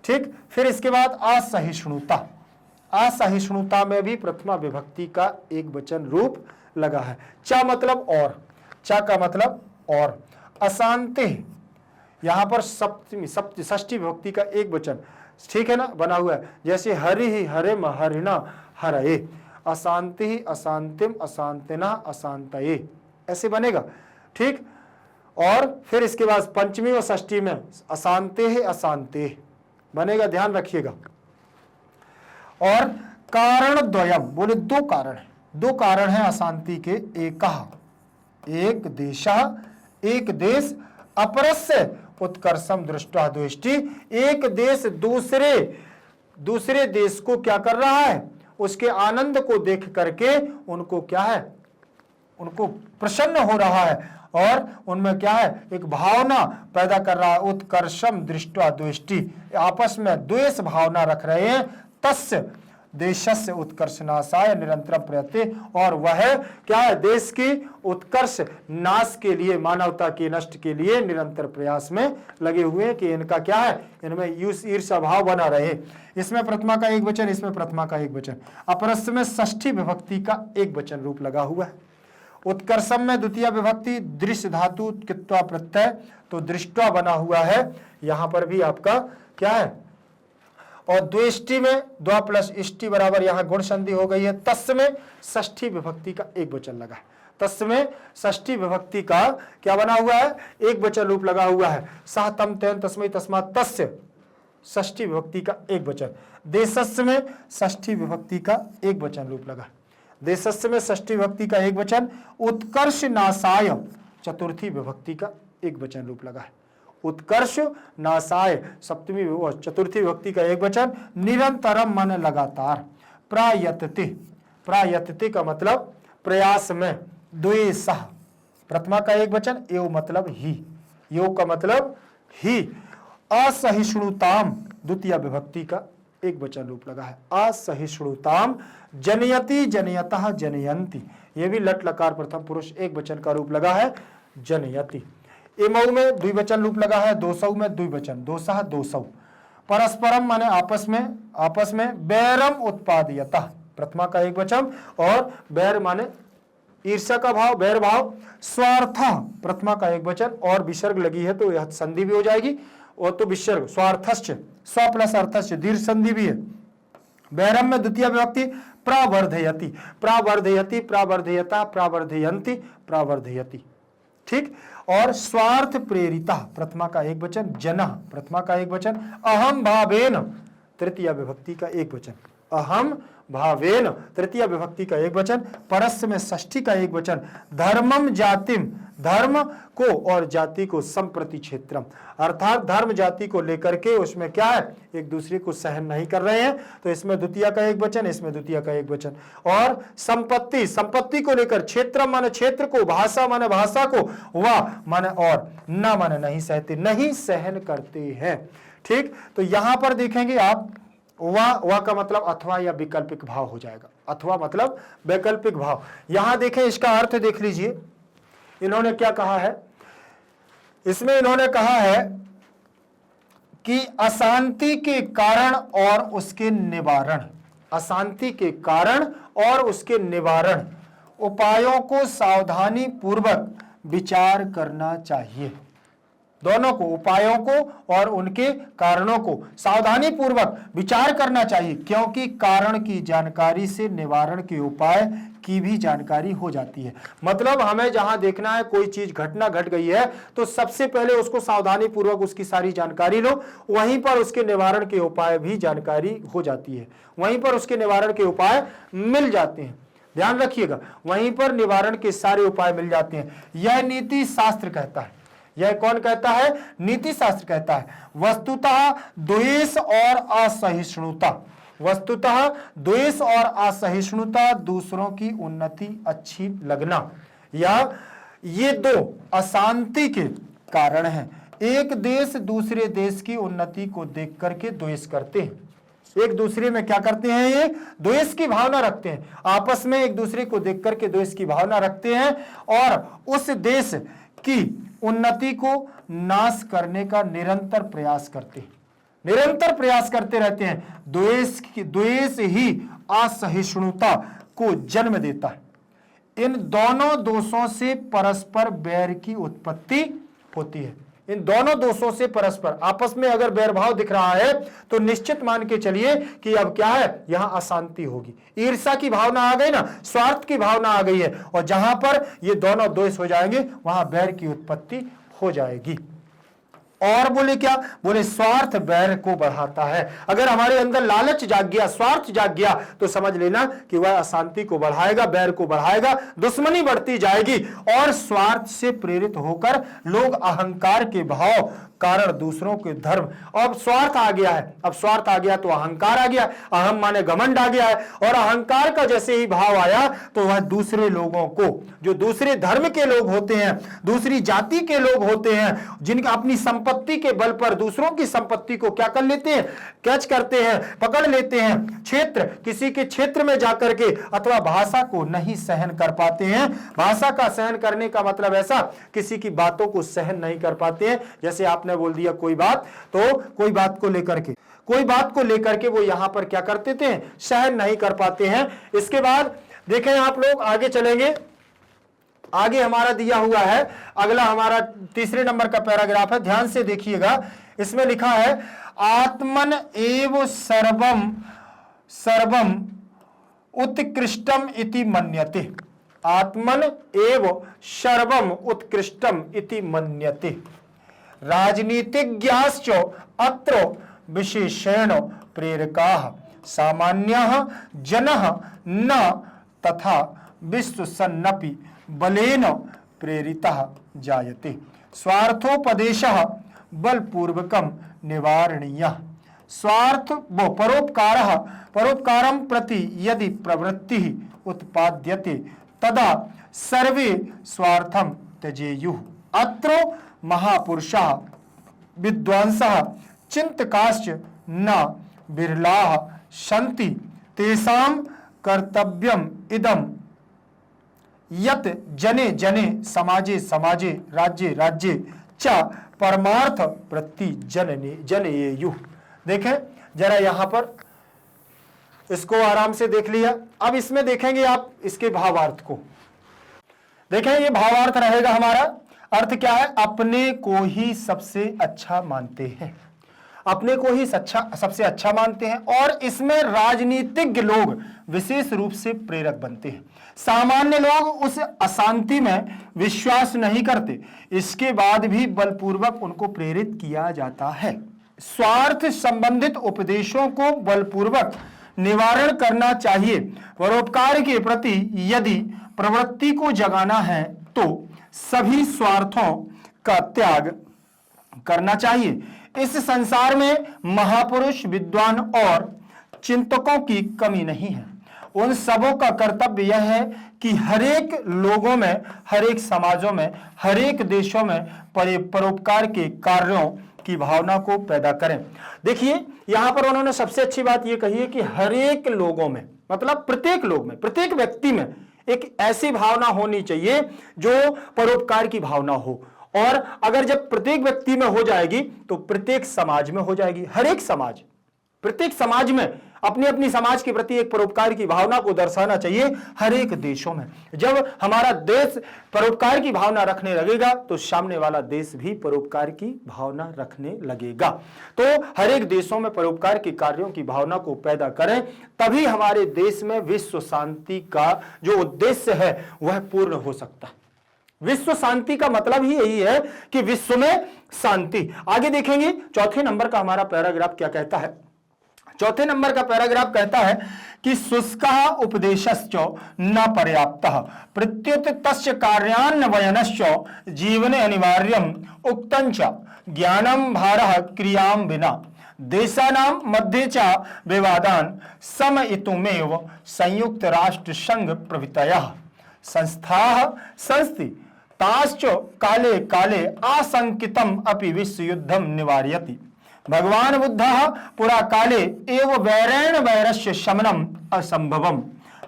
ठीक। फिर इसके बाद असहिष्णुता, असहिष्णुता में भी प्रथमा विभक्ति का एक वचन रूप लगा है। चा मतलब और, चा का मतलब और। अशांति यहां पर षष्ठी विभक्ति का एक वचन, ठीक है ना, बना हुआ है। जैसे हरि ही हरिम हरिणा हरये, अशांति अशांतिम अशांतिना अशांतये, ऐसे बनेगा, ठीक। और फिर इसके बाद पंचमी और षष्ठी में अशांति अशांति बनेगा, ध्यान रखिएगा। और कारण द्वयम, बोले दो कारण है, दो कारण है अशांति के। एक देशः, एक देश, अपरस्य उत्कर्षम दृष्ट्वा द्वेष्टि, एक देश दूसरे देश को क्या कर रहा है, उसके आनंद को देख करके उनको क्या है, उनको प्रसन्न हो रहा है और उनमें क्या है, एक भावना पैदा कर रहा है। उत्कर्षम दृष्ट्वा द्वेष्टि, आपस में द्वेष भावना रख रहे हैं। तस्य देशस्य उत्कर्ष नाशाय निरंतर प्रयत्न, और वह क्या है, देश की उत्कर्ष नाश के लिए, मानवता के नष्ट के लिए निरंतर प्रयास में लगे हुए हैं कि इनका क्या है, इनमें ईर्ष्या भाव बना रहे। इसमें प्रथमा का एक वचन, इसमें प्रथमा का एक वचन, अपरस्य में षष्ठी विभक्ति का एक वचन रूप लगा हुआ है। उत्कर्षम में द्वितीय विभक्ति दृश्य धातु कित्वा प्रत्यय, तो दृष्टवा बना हुआ है, यहां पर भी आपका क्या है, और द्वेष्टि में द्वा प्लस इष्टि बराबर यहां गुण संधि हो गई है। तस्य में षष्ठी विभक्ति का एक वचन लगा है, तस्य में षष्ठी विभक्ति का क्या बना हुआ है, एक वचन रूप लगा हुआ है। सह तम तेन तस्मै तस्मात् तस्य, षष्ठी विभक्ति का एक वचन। देशस्य में षष्ठी विभक्ति का एक वचन रूप लगा, देशस्य में षष्ठी विभक्ति का एक वचन। उत्कर्ष नाशाय चतुर्थी विभक्ति का एक वचन रूप लगा है, उत्कर्ष नाशाय सप्तमी चतुर्थी विभक्ति का एक वचन। निरंतरम मन लगातार, प्रायतते, प्रायतते का मतलब प्रयास में, द्वेषः प्रथमा का एक वचन, एव मतलब ही, यो का मतलब ही। असहिष्णुताम द्वितीय विभक्ति का एक वचन रूप लगा है, असहिष्णुताम। जनयति जनयतः जनयन्ति, ये भी लट लकार प्रथम पुरुष एक वचन का रूप लगा है, जनयति। इमऊ में द्विवचन रूप लगा है, दोसौ में द्विवचन, दोसः दोसौ। परस्परम माने आपस में, आपस में। बैरम उत्पादयतः प्रथमा का एक वचन, और बैर माने ईर्ष्या का भाव, बैर भाव। स्वार्थ प्रथमा का एक वचन, और विसर्ग लगी है तो यह संधि भी हो जाएगी, और तो विसर्ग स्वार्थश्च, स्व प्लस अर्थश्च, दीर्घ संधि भी है। बैरम में द्वितीय विभक्ति प्रावर्धयति, प्रावर्धयति, प्रावर्धयता, प्रावर्धयन्ति, प्रावर्धयति, ठीक। और स्वार्थ प्रेरिता प्रथमा का एक वचन, जनः प्रथमा का एक वचन। अहम भावेन तृतीय विभक्ति का एक वचन, अहम भावेन तृतीय विभक्ति का एक वचन। परस्य में षष्ठी का एक वचन। धर्मम जातिम, धर्म को और जाति को संप्रति क्षेत्रम, अर्थात धर्म जाति को लेकर के उसमें क्या है, एक दूसरे को सहन नहीं कर रहे हैं, तो इसमें द्वितीय का एक वचन, इसमें द्वितीय का एक वचन। और संपत्ति, संपत्ति को लेकर, क्षेत्र माने क्षेत्र को, भाषा माने भाषा को, वाह माने और, न माने नहीं सहते, नहीं सहन करते हैं, ठीक। तो यहां पर देखेंगे आप, वह का मतलब अथवा या वैकल्पिक भाव हो जाएगा, अथवा मतलब वैकल्पिक भाव। यहां देखें, इसका अर्थ देख लीजिए, इन्होंने क्या कहा है, इसमें इन्होंने कहा है कि अशांति के कारण और उसके निवारण, अशांति के कारण और उसके निवारण उपायों को सावधानी पूर्वक विचार करना चाहिए। दोनों को, उपायों को और उनके कारणों को सावधानी पूर्वक विचार करना चाहिए, क्योंकि कारण की जानकारी से निवारण के उपाय की भी जानकारी हो जाती है। मतलब हमें जहां देखना है कोई चीज, घटना घट गई है, तो सबसे पहले उसको सावधानी पूर्वक उसकी सारी जानकारी लो, वहीं पर उसके निवारण के उपाय भी जानकारी हो जाती है, वहीं पर उसके निवारण के उपाय मिल जाते हैं। ध्यान रखिएगा, वहीं पर निवारण के सारे उपाय मिल जाते हैं। यह नीति शास्त्र कहता है, यह कौन कहता है, नीति शास्त्र कहता है। वस्तुतः द्वेष और असहिष्णुता, वस्तुतः द्वेष और असहिष्णुता, दूसरों की उन्नति अच्छी लगना, या ये दो अशांति के कारण हैं। एक देश दूसरे देश की उन्नति को देख करके द्वेष करते हैं, एक दूसरे में क्या करते हैं, ये द्वेष की भावना रखते हैं, आपस में एक दूसरे को देख करके द्वेष की भावना रखते हैं, और उस देश की उन्नति को नाश करने का निरंतर प्रयास करते हैं, निरंतर प्रयास करते रहते हैं। द्वेष ही असहिष्णुता को जन्म देता है। इन दोनों दोषों से परस्पर बैर की उत्पत्ति होती है। इन दोनों दोषों से परस्पर आपस में अगर बैरभाव दिख रहा है, तो निश्चित मान के चलिए कि अब क्या है, यहां अशांति होगी, ईर्ष्या की भावना आ गई ना, स्वार्थ की भावना आ गई है, और जहां पर ये दोनों दोष हो जाएंगे, वहां बैर की उत्पत्ति हो जाएगी। और बोले क्या, बोले स्वार्थ बैर को बढ़ाता है। अगर हमारे अंदर लालच जाग गया, स्वार्थ जाग गया, तो समझ लेना कि वह अशांति को बढ़ाएगा, बैर को बढ़ाएगा, दुश्मनी बढ़ती जाएगी, और स्वार्थ से प्रेरित होकर लोग अहंकार के भाव कारण दूसरों के धर्म, अब स्वार्थ आ गया है, अब स्वार्थ आ गया तो अहंकार आ गया, अहम माने घमंड आ गया है, और अहंकार का जैसे ही भाव आया तो वह दूसरे लोगों को, जो दूसरे धर्म के लोग होते हैं, दूसरी जाति के लोग होते हैं, जिनका अपनी संपत्ति के बल पर दूसरों की संपत्ति को क्या कर लेते हैं, कैच करते हैं, पकड़ लेते हैं। क्षेत्र, किसी के क्षेत्र में जाकर के, अथवा भाषा को नहीं सहन कर पाते हैं। भाषा का सहन करने का मतलब ऐसा, किसी की बातों को सहन नहीं कर पाते हैं। जैसे आपने बोल दिया कोई बात, तो कोई बात को लेकर के वो यहां पर क्या करते थे, सहन नहीं कर पाते हैं। इसके बाद देखें आप लोग, आगे चलेंगे। आगे हमारा दिया हुआ है, अगला हमारा तीसरे नंबर का पैराग्राफ है, ध्यान से देखिएगा। इसमें लिखा है आत्मन एव सर्वम सर्वम उत्कृष्टम इति मन्यते। आत्मन एव सर्वम उत्कृष्टम इति मन्यते। राजनीतिज्ञाश्च अत्र विशेषेण प्रेरकाः सामान्यः जनः न तथा विश्वसन्नपि बलेन प्रेरितः जायते। स्वार्थोपदेशः बलपूर्वकं निवारणीयः। स्वार्थ वो परोपकारं प्रति यदि प्रवृत्तिः उत्पाद्यते तदा सर्वे स्वार्थं त्यजेयुः। अत्र महापुरुषाः विद्वांसः चिन्तकाश्च न विरलाः सन्ति। तेषां कर्तव्यम् इदं यत् जने जने समाजे समाजे राज्ये राज्ये च परमार्थ प्रति जनयेयुः। देखें जरा यहां पर, इसको आराम से देख लिया। अब इसमें देखेंगे आप इसके भावार्थ को। देखें ये भावार्थ रहेगा हमारा। अर्थ क्या है, अपने को ही सबसे अच्छा मानते हैं, अपने को ही सबसे अच्छा मानते हैं। और इसमें राजनीतिज्ञ लोग विशेष रूप से प्रेरक बनते हैं। सामान्य लोग उस अशांति में विश्वास नहीं करते, इसके बाद भी बलपूर्वक उनको प्रेरित किया जाता है। स्वार्थ संबंधित उपदेशों को बलपूर्वक निवारण करना चाहिए। परोपकार के प्रति यदि प्रवृत्ति को जगाना है तो सभी स्वार्थों का त्याग करना चाहिए। इस संसार में महापुरुष, विद्वान और चिंतकों की कमी नहीं है। उन सबों का कर्तव्य यह है कि हरेक लोगों में, हरेक समाजों में, हरेक देशों में परोपकार के कार्यों की भावना को पैदा करें। देखिए यहां पर उन्होंने सबसे अच्छी बात यह कही है कि हरेक लोगों में, मतलब प्रत्येक लोग में, प्रत्येक व्यक्ति में एक ऐसी भावना होनी चाहिए जो परोपकार की भावना हो। और अगर जब प्रत्येक व्यक्ति में हो जाएगी तो प्रत्येक समाज में हो जाएगी। हरेक समाज, प्रत्येक समाज में अपनी अपनी समाज के प्रति एक परोपकार की भावना को दर्शाना चाहिए। हरेक देशों में जब हमारा देश परोपकार की भावना रखने लगेगा तो सामने वाला देश भी परोपकार की भावना रखने लगेगा। तो हरेक देशों में परोपकार के कार्यों की भावना को पैदा करें, तभी हमारे देश में विश्व शांति का जो उद्देश्य है वह पूर्ण हो सकता है। विश्व शांति का मतलब ही यही है कि विश्व में शांति। आगे देखेंगे चौथे नंबर का हमारा पैराग्राफ क्या कहता है। चौथे नंबर का पैराग्राफ कहता है कि शुष्कः उपदेशश्च न पर्याप्तः प्रत्युत तस्य कार्यान्वयनश्च जीवने अनिवार्यम् उक्तञ्च ज्ञानं भारः क्रियां विना देशानां मध्ये च विवादान् समयितुमेव संयुक्त राष्ट्र संघ प्रभृतयः संस्थाः संस्ति ताश्च काले काले आशंकितम् अपि विश्व युद्धं निवारयति। भगवान बुद्धः पुरा काले एव वैरेण वैरस्य शमनम् असंभवम्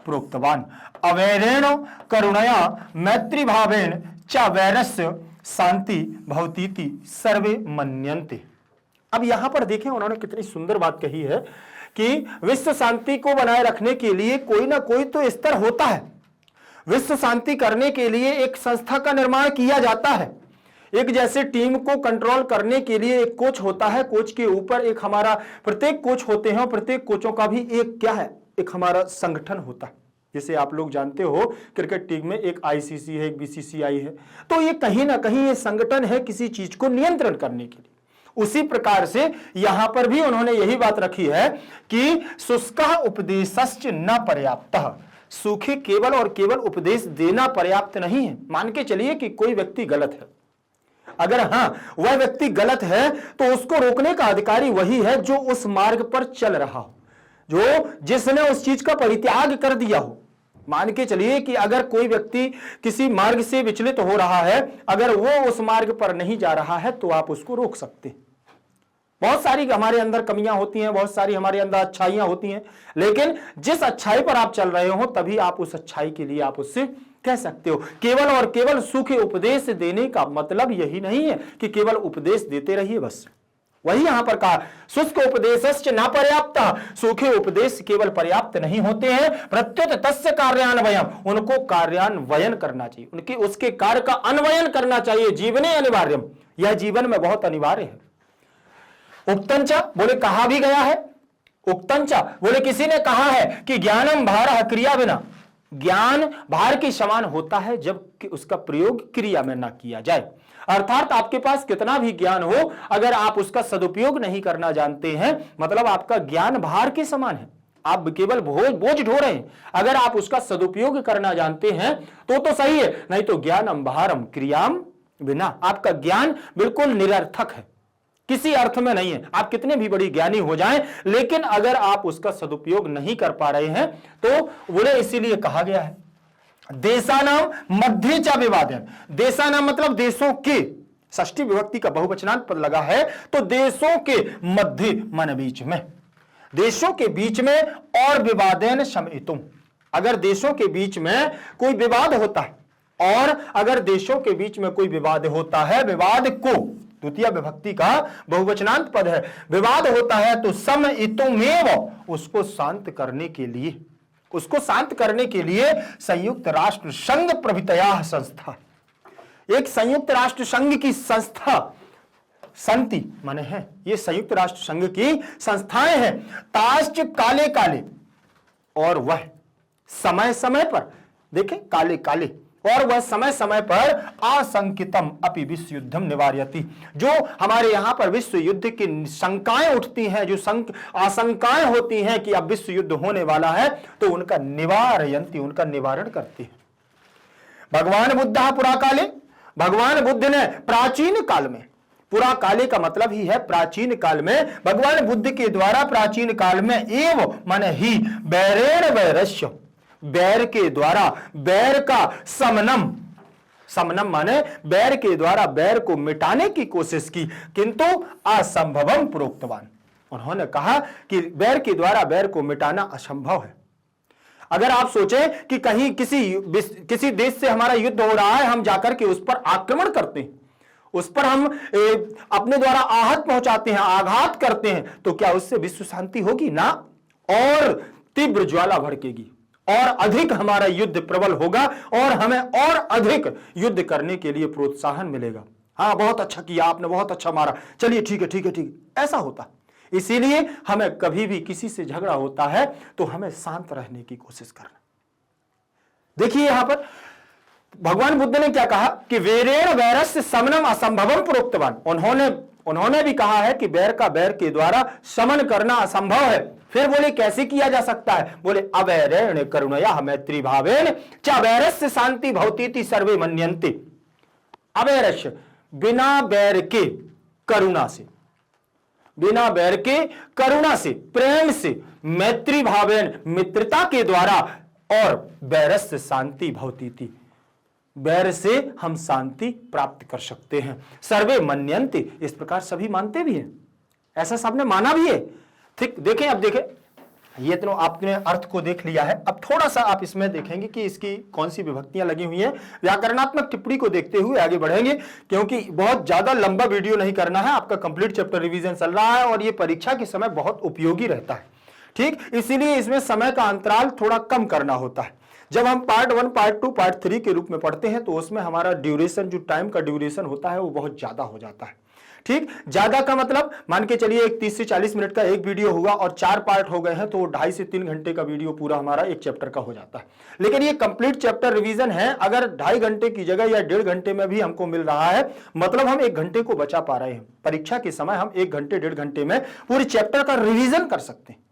प्रोक्तवान्। अवैरेण करुणया मैत्री भावेन च वैरस्य शांति भवतीति सर्वे मन्यन्ते। अब यहां पर देखें उन्होंने कितनी सुंदर बात कही है कि विश्व शांति को बनाए रखने के लिए कोई ना कोई तो स्तर होता है। विश्व शांति करने के लिए एक संस्था का निर्माण किया जाता है। एक जैसे टीम को कंट्रोल करने के लिए एक कोच होता है, कोच के ऊपर एक हमारा प्रत्येक कोच होते हैं और प्रत्येक कोचों का भी एक क्या है, एक हमारा संगठन होता है। जैसे आप लोग जानते हो क्रिकेट टीम में एक आईसीसी है, एक बीसीसीआई है, तो ये कहीं ना कहीं ये संगठन है किसी चीज को नियंत्रण करने के लिए। उसी प्रकार से यहां पर भी उन्होंने यही बात रखी है कि शुष्कः उपदेशश्च न पर्याप्तः। सूखे केवल और केवल उपदेश देना पर्याप्त नहीं है। मान के चलिए कि कोई व्यक्ति गलत है, अगर वह व्यक्ति गलत है तो उसको रोकने का अधिकारी वही है जो उस मार्ग पर चल रहा हो, जो जिसने उस चीज का परित्याग कर दिया हो। मान के चलिए कि अगर कोई व्यक्ति किसी मार्ग से विचलित हो रहा है, अगर वो उस मार्ग पर नहीं जा रहा है तो आप उसको रोक सकते हैं। बहुत सारी हमारे अंदर कमियां होती हैं, बहुत सारी हमारे अंदर अच्छाइयां होती हैं, लेकिन जिस अच्छाई पर आप चल रहे हो तभी आप उस अच्छाई के लिए आप उससे कह सकते हो। केवल और केवल सूखे उपदेश देने का मतलब यही नहीं है कि केवल उपदेश देते रहिए बस। वही यहां पर कहा, शुष्क उपदेशश्च न पर्याप्त, सूखे उपदेश केवल पर्याप्त नहीं होते हैं, प्रत्युत तस्य कार्यान्वयम, उनको कार्यान्वयन करना चाहिए, उनके उसके कार्य का अन्वयन करना चाहिए। जीवने अनिवार्यम, यह जीवन में बहुत अनिवार्य है। उक्तंचा बोले कहा भी गया है, उक्तंचा बोले किसी ने कहा है कि ज्ञानम भारः क्रिया बिना, ज्ञान भार के समान होता है जब कि उसका प्रयोग क्रिया में ना किया जाए। अर्थात आपके पास कितना भी ज्ञान हो, अगर आप उसका सदुपयोग नहीं करना जानते हैं, मतलब आपका ज्ञान भार के समान है, आप केवल बोझ ढो रहे हैं। अगर आप उसका सदुपयोग करना जानते हैं तो सही है, नहीं तो ज्ञानम भारम क्रियाम बिना, आपका ज्ञान बिल्कुल निरर्थक है, किसी अर्थ में नहीं है। आप कितने भी बड़ी ज्ञानी हो जाएं, लेकिन अगर आप उसका सदुपयोग नहीं कर पा रहे हैं तो बोले, इसीलिए कहा गया है देशानाम मध्य च विवादन। देशानाम मतलब देशों के, षष्ठी विभक्ति का बहुवचनांत पद लगा है, तो देशों के मध्य मन बीच में, देशों के बीच में, और विवादेन शमयितुम, अगर देशों के बीच में कोई विवाद होता है, और अगर देशों के बीच में कोई विवाद होता है, विवाद को, द्वितीय विभक्ति का बहुवचनांत पद है, विवाद होता है तो समयितुमेव, उसको शांत करने के लिए, उसको शांत करने के लिए संयुक्त राष्ट्र संघ प्रभृतया संस्था, एक संयुक्त राष्ट्र संघ की संस्था, संति माने है, ये संयुक्त राष्ट्र संघ की संस्थाएं हैं। ताश्च काले काले, और वह समय समय पर, देखें काले काले, और वह समय समय पर आशंकितम अपि विश्व युद्धम निवारयति, जो हमारे यहां पर विश्व युद्ध की शंकाएं उठती हैं, जो आशंकाएं होती हैं कि अब विश्व युद्ध होने वाला है, तो उनका निवारयंती, उनका निवारण करती है। भगवान बुद्ध पुरा काले, भगवान बुद्ध ने प्राचीन काल में, पुरा काले का मतलब ही है प्राचीन काल में, भगवान बुद्ध के द्वारा प्राचीन काल में, एव मन ही बैरेण वैरस्य, बैर के द्वारा, बैर का समनम, समनम माने बैर के द्वारा बैर को मिटाने की कोशिश की, किंतु असंभवम प्रोक्तवान, उन्होंने कहा कि बैर के द्वारा बैर को मिटाना असंभव है। अगर आप सोचें कि कहीं किसी देश से हमारा युद्ध हो रहा है, हम जाकर के उस पर आक्रमण करते हैं, उस पर हम अपने द्वारा आहत पहुंचाते हैं, आघात करते हैं, तो क्या उससे विश्व शांति होगी? ना, और तीव्र ज्वाला भड़केगी, और अधिक हमारा युद्ध प्रबल होगा, और हमें और अधिक युद्ध करने के लिए प्रोत्साहन मिलेगा। हाँ, बहुत अच्छा किया आपने, बहुत अच्छा मारा, चलिए ठीक है ठीक है ठीक है, ऐसा होता। इसीलिए हमें कभी भी किसी से झगड़ा होता है तो हमें शांत रहने की कोशिश करना। देखिए यहां पर भगवान बुद्ध ने क्या कहा कि वेरेण वैरस्य समनम असंभवम प्रोक्तवान, उन्होंने भी कहा है कि बैर का बैर के द्वारा शमन करना असंभव है। फिर बोले कैसे किया जा सकता है? बोले अवैरेण करुणया मैत्री भावेन च वैरस्य शांति भवतीति सर्वे मन्यन्ते। अवैरस्य बिना बैर के करुणा से, बिना बैर के करुणा से, प्रेम से, मैत्री भावेन मित्रता के द्वारा, और बैरस्य शांति भवतीति, बैर से हम शांति प्राप्त कर सकते हैं। सर्वे मन्यन्ते, इस प्रकार सभी मानते भी हैं, ऐसा सबने माना भी है। ठीक, देखें, अब देखें, ये तो आपने अर्थ को देख लिया है। अब थोड़ा सा आप इसमें देखेंगे कि इसकी कौन सी विभक्तियां लगी हुई हैं। व्याकरणात्मक टिप्पणी को देखते हुए आगे बढ़ेंगे, क्योंकि बहुत ज्यादा लंबा वीडियो नहीं करना है। आपका कंप्लीट चैप्टर रिवीजन चल रहा है और ये परीक्षा के समय बहुत उपयोगी रहता है। ठीक, इसीलिए इसमें समय का अंतराल थोड़ा कम करना होता है। जब हम पार्ट 1, पार्ट 2, पार्ट 3 के रूप में पढ़ते हैं तो उसमें हमारा ड्यूरेशन, जो टाइम का ड्यूरेशन होता है, वो बहुत ज्यादा हो जाता है। ठीक, ज्यादा का मतलब मान के चलिए एक 30 से 40 मिनट का एक वीडियो हुआ और 4 पार्ट हो गए हैं, तो 2.5 से 3 घंटे का वीडियो पूरा हमारा एक चैप्टर का हो जाता है। लेकिन ये कंप्लीट चैप्टर रिवीजन है, अगर 2.5 घंटे की जगह या 1.5 घंटे में भी हमको मिल रहा है, मतलब हम 1 घंटे को बचा पा रहे हैं। परीक्षा के समय हम 1 घंटे 1.5 घंटे में पूरे चैप्टर का रिवीजन कर सकते हैं।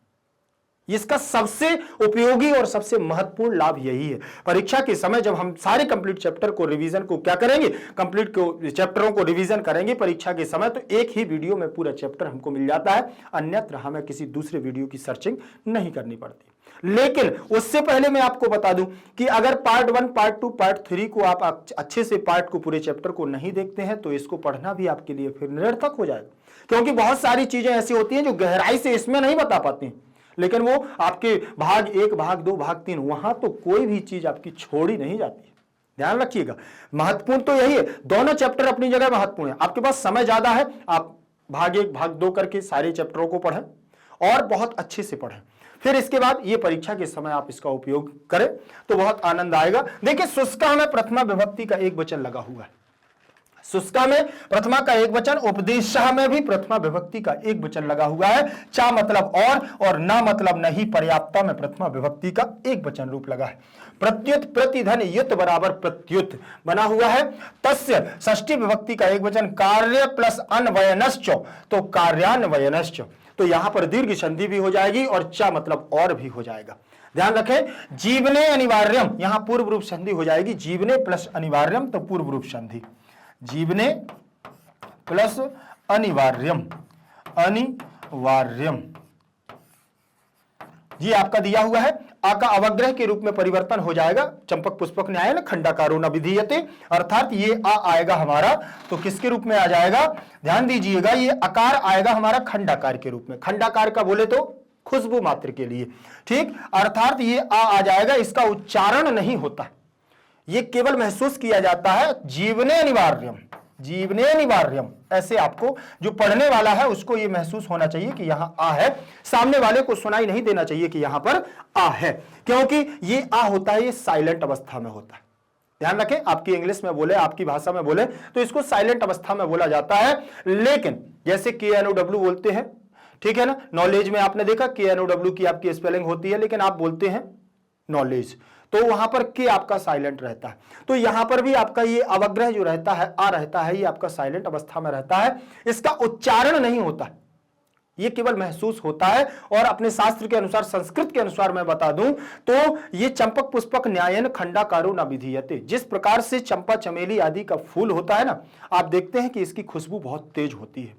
इसका सबसे उपयोगी और सबसे महत्वपूर्ण लाभ यही है। परीक्षा के समय जब हम सारे कंप्लीट चैप्टर को रिवीजन को क्या करेंगे, कंप्लीट को चैप्टरों को रिवीजन करेंगे परीक्षा के समय, तो एक ही वीडियो में पूरा चैप्टर हमको मिल जाता है, अन्यत्र हमें किसी दूसरे वीडियो की सर्चिंग नहीं करनी पड़ती। लेकिन उससे पहले मैं आपको बता दूं कि अगर पार्ट 1, पार्ट 2, पार्ट 3 को आप अच्छे से पार्ट को, पूरे चैप्टर को नहीं देखते हैं तो इसको पढ़ना भी आपके लिए फिर निरर्थक हो जाएगा, क्योंकि बहुत सारी चीजें ऐसी होती हैं जो गहराई से इसमें नहीं बता पाती हैं, लेकिन वो आपके भाग 1, भाग 2, भाग 3 वहां तो कोई भी चीज आपकी छोड़ी नहीं जाती है। ध्यान रखिएगा, महत्वपूर्ण तो यही है, दोनों चैप्टर अपनी जगह महत्वपूर्ण है। आपके पास समय ज्यादा है, आप भाग 1, भाग 2 करके सारे चैप्टरों को पढ़ें और बहुत अच्छे से पढ़ें, फिर इसके बाद ये परीक्षा के समय आप इसका उपयोग करें तो बहुत आनंद आएगा। देखिए, शुष्का में प्रथमा विभक्ति का एक वचन लगा हुआ है, शुष्का में प्रथमा का एक वचन, उपदेशः में भी प्रथमा विभक्ति का एक वचन लगा हुआ है। चा मतलब और ना मतलब नहीं, पर्याप्ता में प्रथमा विभक्ति का एक वचन रूप लगा है। प्रत्युत, प्रतिधन, युत बराबर प्रत्युत बना हुआ है। तस्य षष्ठी विभक्ति का एक वचन, कार्य प्लस अन्वयनश्च, तो कार्यान्वयनश्च, तो यहां पर दीर्घ संधि भी हो जाएगी और चा मतलब और भी हो जाएगा। ध्यान रखें, जीवने अनिवार्यम, यहां पूर्व रूप संधि हो जाएगी, जीवने प्लस अनिवार्यम तो पूर्व रूप संधि, जीवने प्लस अनिवार्यम, अनिवार्यम ये आपका दिया हुआ है। आ का अवग्रह के रूप में परिवर्तन हो जाएगा, चंपक पुष्पक न्याय न खंडाकारो न विधीयते, अर्थात ये आ आएगा हमारा तो किसके रूप में आ जाएगा, ध्यान दीजिएगा, ये अकार आएगा हमारा खंडाकार के रूप में। खंडाकार का बोले तो खुशबू मात्र के लिए, ठीक, अर्थात ये आ जाएगा, इसका उच्चारण नहीं होता, ये केवल महसूस किया जाता है। जीवने अनिवार्यम, जीवने अनिवार्यम, ऐसे आपको जो पढ़ने वाला है उसको ये महसूस होना चाहिए कि यहां आ है, सामने वाले को सुनाई नहीं देना चाहिए कि यहां पर आ है, क्योंकि ये आ होता है, ये साइलेंट अवस्था में होता है। ध्यान रखें, आपकी इंग्लिश में बोले, आपकी भाषा में बोले तो इसको साइलेंट अवस्था में बोला जाता है। लेकिन जैसे KNOW बोलते हैं, ठीक है ना, नॉलेज में आपने देखा KNOW की आपकी स्पेलिंग होती है, लेकिन आप बोलते हैं नॉलेज, तो वहां पर के आपका साइलेंट रहता है। तो यहां पर भी आपका ये अवग्रह जो रहता है, आ रहता है, ये आपका साइलेंट अवस्था में रहता है, इसका उच्चारण नहीं होता, ये केवल महसूस होता है। और अपने शास्त्र के अनुसार, संस्कृत के अनुसार मैं बता दूं तो ये चंपक पुष्पक न्यायन खंडाकारो न विधीयते, जिस प्रकार से चंपा चमेली आदि का फूल होता है ना, आप देखते हैं कि इसकी खुशबू बहुत तेज होती है,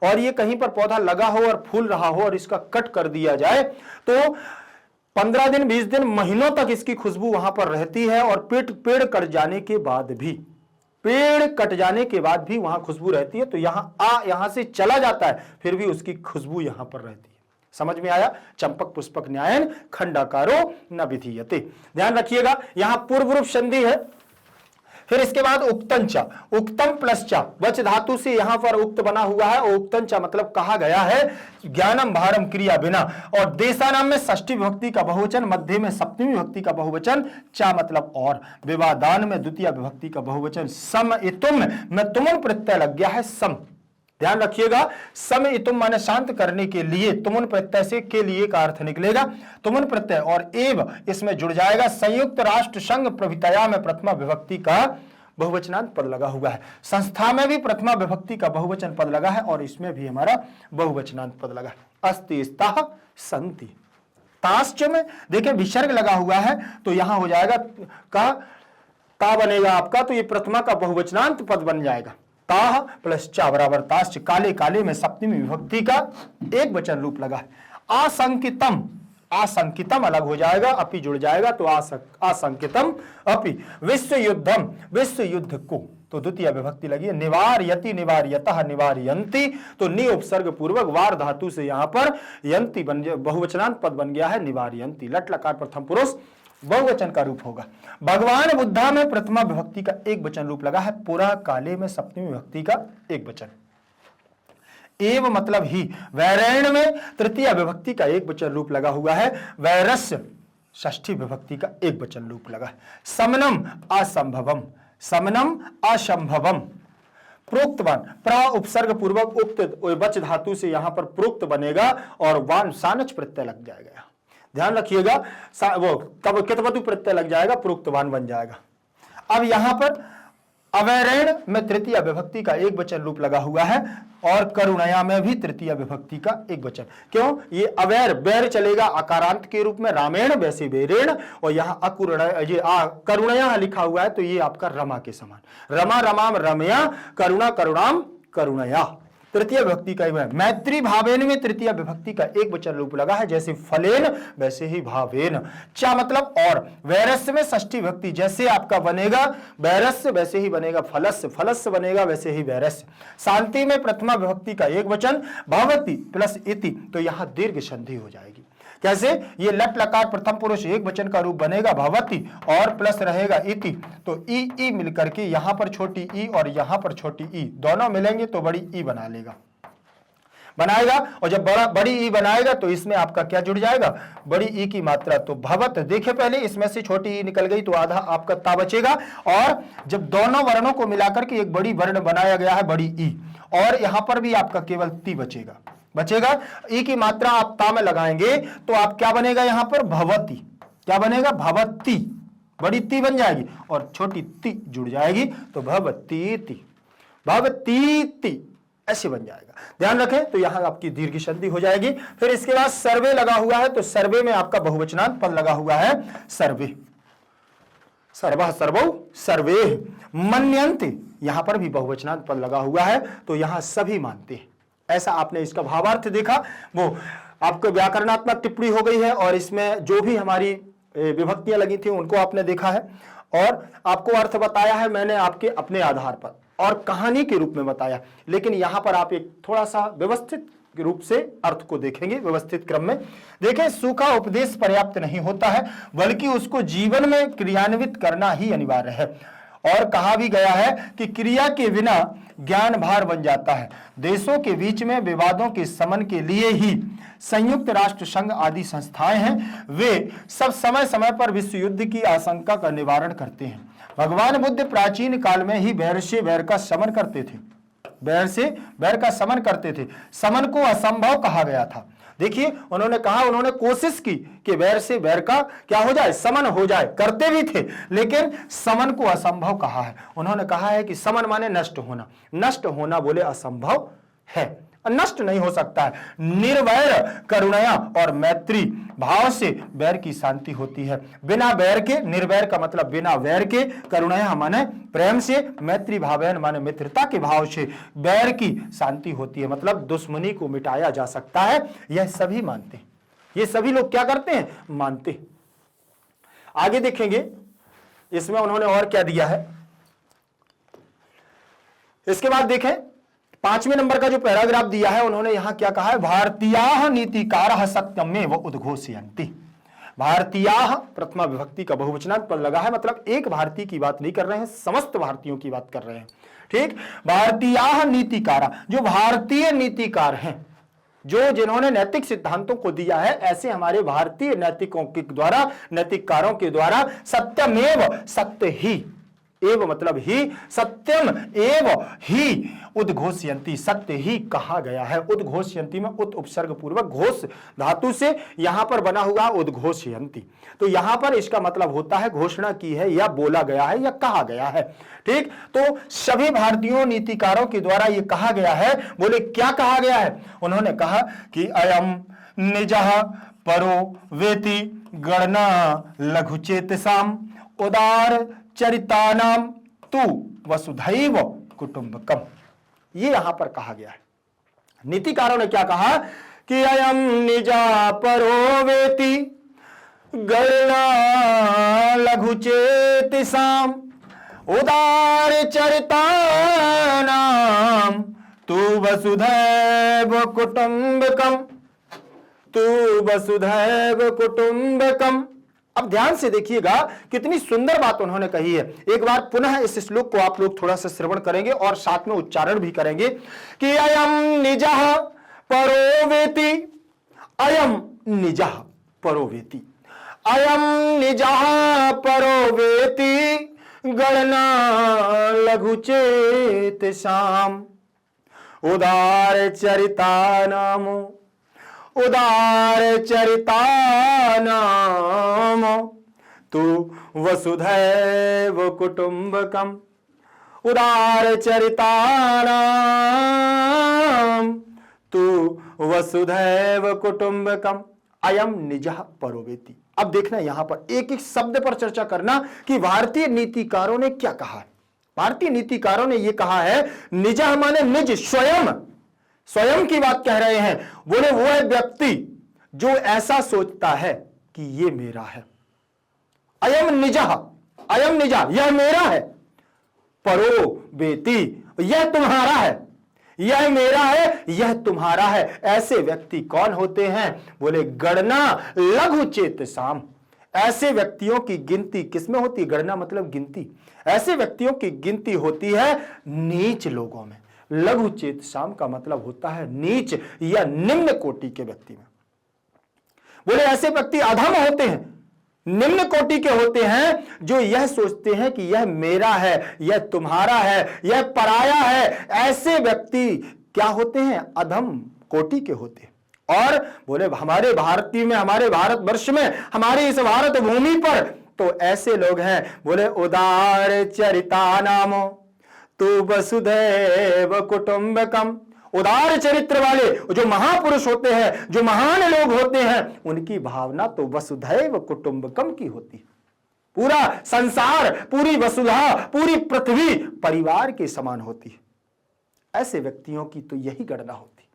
और ये कहीं पर पौधा लगा हो और फूल रहा हो और इसका कट कर दिया जाए तो 15 दिन, 20 दिन, महीनों तक इसकी खुशबू वहां पर रहती है, और पेड़ कट जाने के बाद भी, पेड़ कट जाने के बाद भी वहां खुशबू रहती है। तो यहां से चला जाता है, फिर भी उसकी खुशबू यहां पर रहती है। समझ में आया, चंपक पुष्पक न्यायन खंडाकारो न विधीयते। ध्यान रखिएगा, यहां पूर्व रूप संधि है, फिर इसके बाद उक्तंचा, उक्तम प्लस चा, वच धातु से यहां पर उक्त बना हुआ है, और उक्तंचा मतलब कहा गया है, ज्ञानम भारम क्रिया बिना, और देशानाम में षष्ठी विभक्ति का बहुवचन, मध्य में सप्तमी विभक्ति का बहुवचन, चा मतलब और, विवादान में द्वितीय विभक्ति का बहुवचन, सम इतुम में तुमुन प्रत्यय लग गया है, सम। ध्यान रखिएगा, सम इतुम माने शांत करने के लिए, तुमुन प्रत्यय से के लिए का अर्थ निकलेगा, तुमुन प्रत्यय और एव इसमें जुड़ जाएगा। संयुक्त राष्ट्र संघ प्रभृतया में प्रथमा विभक्ति का बहुवचनांत पद लगा हुआ है, संस्था में भी प्रथमा विभक्ति का बहुवचन पद लगा है, और इसमें भी हमारा बहुवचनांत पद लगा है। अस्ति स्तः सन्ति, ताश्च में देखिए विसर्ग लगा हुआ है, तो यहां हो जाएगा का बनेगा आपका, तो ये प्रथमा का बहुवचनांत पद बन जाएगा, ताह प्लस चा बराबर ताश्च, काले काले में सप्तमी विभक्ति का एक वचन रूप लगा है। आसंकितम, आसंकितम अलग हो जाएगा, अपि जुड़ जाएगा, तो आसंकितम अपि, विश्व युद्धम, विश्व युद्ध को, तो द्वितीय विभक्ति लगी है। निवारयति, निवार्यतः, निवारयन्ति, तो नि उपसर्ग पूर्वक वार धातु से यहां पर यंति बन, बहुवचनांत पद बन गया है, निवारयन्ति, लट लकार प्रथम पुरुष बहुवचन का रूप होगा। भगवान बुद्धा में प्रथमा विभक्ति का एक वचन रूप लगा है, पुरा काले में सप्तमी विभक्ति का एक वचन, एव मतलब ही, वैरेण में तृतीय विभक्ति का एक वचन रूप लगा हुआ है, वैरस्य षष्ठी विभक्ति का एक वचन रूप लगा है। समनम असंभवम, समनम असंभवम, प्रोक्तवान, प्र उपसर्ग पूर्वक उक्त वच धातु से यहां पर प्रोक्त बनेगा, और वान सानच प्रत्यय लग जाएगा। ध्यान रखिएगा, वो तब कितवतु प्रत्यय लग जाएगा, प्रोक्तवान बन जाएगा। अब यहां पर अवैरेण में तृतीय विभक्ति का एक वचन रूप लगा हुआ है, और करुणया में भी तृतीय विभक्ति का एक वचन। क्यों, ये अवैर बैर चलेगा अकारांत के रूप में, रामेण वैसे वेरेण, और यहाँ ये करुणया लिखा हुआ है, तो ये आपका रमा के समान, रमा रमाम रमया, करुणा करुणाम करुणया, तृतीय विभक्ति का एक मैत्री भावेन में तृतीय विभक्ति का एक वचन रूप लगा है, जैसे फलेन वैसे ही भावेन। चा मतलब और, वैरस्य में षष्ठी विभक्ति, जैसे आपका बनेगा वैरस्य वैसे ही बनेगा फलस्य, फलस्य बनेगा वैसे ही वैरस्य। शांति में प्रथमा विभक्ति का एक वचन भवति प्लस इति, तो यहां दीर्घ संधि हो जाएगी। कैसे? ये लट लकार प्रथम पुरुष एक वचन का रूप बनेगा भवति और प्लस रहेगा इति, तो ई मिलकर के यहां पर छोटी ई और यहां पर छोटी ई दोनों मिलेंगे तो बड़ी ई बनाएगा। और जब बड़ी ई बनाएगा तो इसमें आपका क्या जुड़ जाएगा? बड़ी ई की मात्रा। तो भवत देखे पहले, इसमें से छोटी ई निकल गई तो आधा आपका ता बचेगा, और जब दोनों वर्णों को मिलाकर के एक बड़ी वर्ण बनाया गया है बड़ी ई, और यहां पर भी आपका केवल ती बचेगा। ई की मात्रा आप ता में लगाएंगे तो आप क्या बनेगा? यहां पर भवती, क्या बनेगा? भवती, बड़ी ती बन जाएगी और छोटी ती जुड़ जाएगी तो भवतीति, भवतीति ऐसे बन जाएगा। ध्यान रखें, तो यहां आपकी दीर्घ संधि हो जाएगी। फिर इसके बाद सर्वे लगा हुआ है, तो सर्वे में आपका बहुवचनांत पद लगा हुआ है सर्वे, सर्वः सर्वौ सर्वे। मन्यन्ते, यहां पर भी बहुवचनांत पद लगा हुआ है, तो यहां सभी मानते हैं। ऐसा आपने इसका भावार्थ देखा, वो आपको व्याकरणात्मक टिप्पणी हो गई है, और इसमें जो भी हमारी विभक्तियां लगी थी उनको आपने देखा है, और आपको अर्थ बताया है मैंने आपके अपने आधार पर और कहानी के रूप में बताया। लेकिन यहां पर आप एक थोड़ा सा व्यवस्थित रूप से अर्थ को देखेंगे, व्यवस्थित क्रम में देखें। सूखा उपदेश पर्याप्त नहीं होता है, बल्कि उसको जीवन में क्रियान्वित करना ही अनिवार्य है। और कहा भी गया है कि क्रिया के बिना ज्ञान भार बन जाता है। देशों के बीच में विवादों के शमन के लिए ही संयुक्त राष्ट्र संघ आदि संस्थाएं हैं, वे सब समय समय पर विश्व युद्ध की आशंका का निवारण करते हैं। भगवान बुद्ध प्राचीन काल में ही बैर से बैर का शमन करते थे, बैर से बैर का शमन करते थे। शमन को असंभव कहा गया था। देखिए, उन्होंने कहा, उन्होंने कोशिश की कि बैर से बैर का क्या हो जाए? समन हो जाए, करते भी थे, लेकिन समन को असंभव कहा है। उन्होंने कहा है कि समन माने नष्ट होना, नष्ट होना बोले असंभव है, नष्ट नहीं हो सकता है। निर्वैर करुणया और मैत्री भाव से बैर की शांति होती है। बिना बैर के, निर्वैर का मतलब बिना वैर के, करुणया माने प्रेम से, मैत्री भावैन माने मित्रता के भाव से बैर की शांति होती है, मतलब दुश्मनी को मिटाया जा सकता है। यह सभी मानते हैं, ये सभी लोग क्या करते हैं? मानते हैं। आगे देखेंगे इसमें उन्होंने और क्या दिया है। इसके बाद देखें 5वें नंबर का जो पैराग्राफ दिया है, उन्होंने यहां क्या कहा है? भारतीयाः नीतिकारः सत्यमेव उद्घोषयन्ति। भारतीयाः प्रथमा विभक्ति का बहुवचनांत पद लगा है, मतलब एक भारतीय की बात नहीं कर रहे हैं, समस्त भारतीयों की बात कर रहे हैं। ठीक, भारतीयाः नीतिकारा, जो भारतीय नीतिकार हैं, जो जिन्होंने नैतिक सिद्धांतों को दिया है, ऐसे हमारे भारतीय नैतिकों के द्वारा, नैतिककारों के द्वारा सत्यमेव, सत्य ही, एव मतलब ही, सत्यम एव ही उद्घोषयन्ति, सत्य ही कहा गया है। उद्घोषयन्ति में उत उपसर्ग पूर्वक घोष धातु से यहां पर बना हुआ उद्घोषयन्ति, तो यहां पर इसका मतलब होता है घोषणा की है, या बोला गया है, या कहा गया है। ठीक, तो सभी भारतीयों नीतिकारों के द्वारा यह कहा गया है। बोले क्या कहा गया है? उन्होंने कहा कि अयम निजः परो वेति गणना लघुचेतसाम उदार चरितानाम तु वसुधैव कुटुंबकम, ये यहां पर कहा गया है। नीतिकारों ने क्या कहा कि अयम निजा परो वेति गणना लघुचेतसाम उदार चरितानाम तु वसुधैव कुटुंबकम, तु वसुधैव कुटुंबकम। अब ध्यान से देखिएगा कितनी सुंदर बात उन्होंने कही है। एक बार पुनः इस श्लोक को आप लोग थोड़ा सा श्रवण करेंगे और साथ में उच्चारण भी करेंगे कि अयम निजः परो वेति, अयम निजः परो वेति, अयम निजः परो वेति गणना लघुचेतसाम उदार चरितानाम, उदार चरितानाम तु वसुधैव कुटुंबकम, उदार चरितानाम तु वसुधैव कुटुंबकम। अयम निजः परो वेति। अब देखना यहां पर एक एक शब्द पर चर्चा करना कि भारतीय नीतिकारों ने क्या कहा है। भारतीय नीतिकारों ने यह कहा है, निजः माने निज, स्वयं, स्वयं की बात कह रहे हैं। बोले वो है व्यक्ति जो ऐसा सोचता है कि ये मेरा है। अयम निजा, यह मेरा है। परो बेती, यह तुम्हारा है, यह मेरा है, यह तुम्हारा है। ऐसे व्यक्ति कौन होते हैं? बोले गणना लघु चेतसाम। ऐसे व्यक्तियों की गिनती किसमें होती है? गणना मतलब गिनती। ऐसे व्यक्तियों की गिनती होती है नीच लोगों में। लघु चेतसाम का मतलब होता है नीच या निम्न कोटि के व्यक्ति में। बोले ऐसे व्यक्ति अधम होते हैं, निम्न कोटि के होते हैं, जो यह सोचते हैं कि यह मेरा है, यह तुम्हारा है, यह पराया है। ऐसे व्यक्ति क्या होते हैं? अधम कोटि के होते हैं। और बोले हमारे भारतीय में, हमारे भारतवर्ष में, हमारी इस भारत भूमि पर तो ऐसे लोग हैं। बोले उदार चरिता नामो तू वसुधैव कुटुंबकम। उदार चरित्र वाले जो महापुरुष होते हैं, जो महान लोग होते हैं, उनकी भावना तो वसुधैव कुटुंबकम की होती है। पूरा संसार, पूरी वसुधा, पूरी पृथ्वी परिवार के समान होती है। ऐसे व्यक्तियों की तो यही गणना होती है।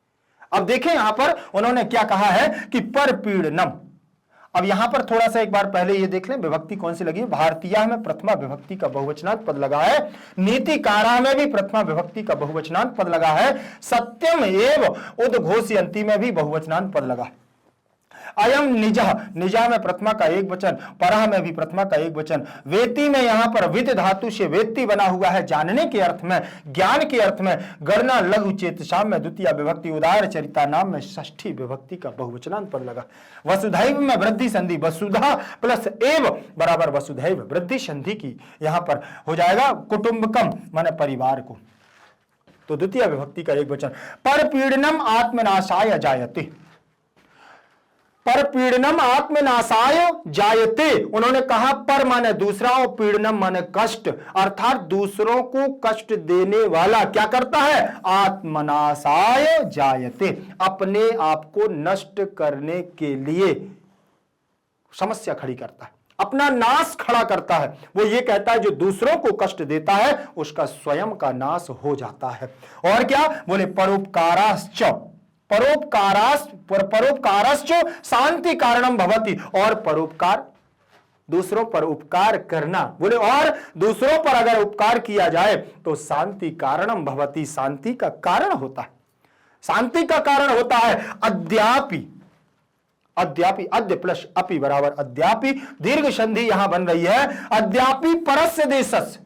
अब देखें यहां पर उन्होंने क्या कहा है कि परपीड़नम। अब यहां पर थोड़ा सा एक बार पहले ये देख लें विभक्ति कौन सी लगी है। भारतीय में प्रथमा विभक्ति का बहुवचनांत पद लगा है। नीतिकारा में भी प्रथमा विभक्ति का बहुवचनांत पद लगा है। सत्यम एव उद्घोषयन्ति में भी बहुवचनांत पद लगा है। अयम निजा में प्रथमा का एक वचन, परह में भी प्रथमा का एक वचन। वेती में यहां पर वित धातु से वेत्ति बना हुआ है, जानने के अर्थ में, ज्ञान के अर्थ में। गणना लघु चेतसाम में द्वितीय विभक्ति, उदार चरिता नाम में षष्ठी विभक्ति का बहुवचनांत पद लगा। वसुधैव में वृद्धि संधि, वसुधा प्लस एव बराबर वसुधैव, वृद्धि संधि की यहां पर हो जाएगा। कुटुंबकम माने परिवार को, तो द्वितीय विभक्ति का एक वचन। परपीड़नम आत्मनाशाय जायते, परपीड़नम आत्मनाशाय जायते। उन्होंने कहा पर माने दूसरा और पीड़नम माने कष्ट, अर्थात दूसरों को कष्ट देने वाला क्या करता है? आत्मनाशाय जायते, अपने आप को नष्ट करने के लिए समस्या खड़ी करता है, अपना नाश खड़ा करता है। वो ये कहता है जो दूसरों को कष्ट देता है उसका स्वयं का नाश हो जाता है। और क्या? बोले परोपकाराश्च, परोपकारश्च शांति कारणम भवति। और परोपकार, दूसरों पर उपकार करना। बोले और दूसरों पर अगर उपकार किया जाए तो शांति कारणम भवति, शांति का कारण होता है, शांति का कारण होता है। अद्यापि, अद्यापि, अद्य प्लस अपि बराबर अद्यापि, दीर्घ संधि यहां बन रही है। अद्यापि परस्य देशस्य,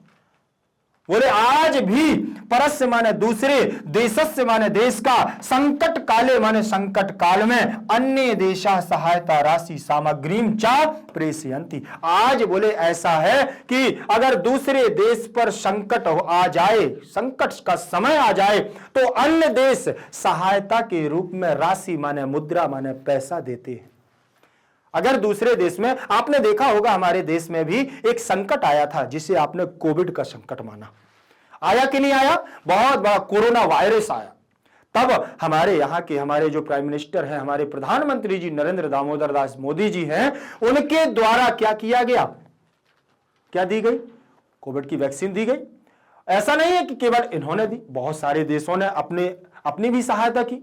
बोले आज भी, परस्य माने दूसरे, देशस्य माने देश का, संकट काले माने संकट काल में, अन्य देशा सहायता राशि सामग्रीम चा प्रेषयन्ति। आज बोले ऐसा है कि अगर दूसरे देश पर संकट आ जाए, संकट का समय आ जाए, तो अन्य देश सहायता के रूप में राशि माने मुद्रा माने पैसा देते हैं। अगर दूसरे देश में, आपने देखा होगा हमारे देश में भी एक संकट आया था जिसे आपने कोविड का संकट माना, आया कि नहीं आया? बहुत बड़ा कोरोना वायरस आया। तब हमारे यहाँ के, हमारे जो प्राइम मिनिस्टर हैं, हमारे प्रधानमंत्री जी नरेंद्र दामोदर दास मोदी जी हैं, उनके द्वारा क्या किया गया? क्या दी गई? कोविड की वैक्सीन दी गई। ऐसा नहीं है कि केवल इन्होंने दी, बहुत सारे देशों ने अपनी भी सहायता की,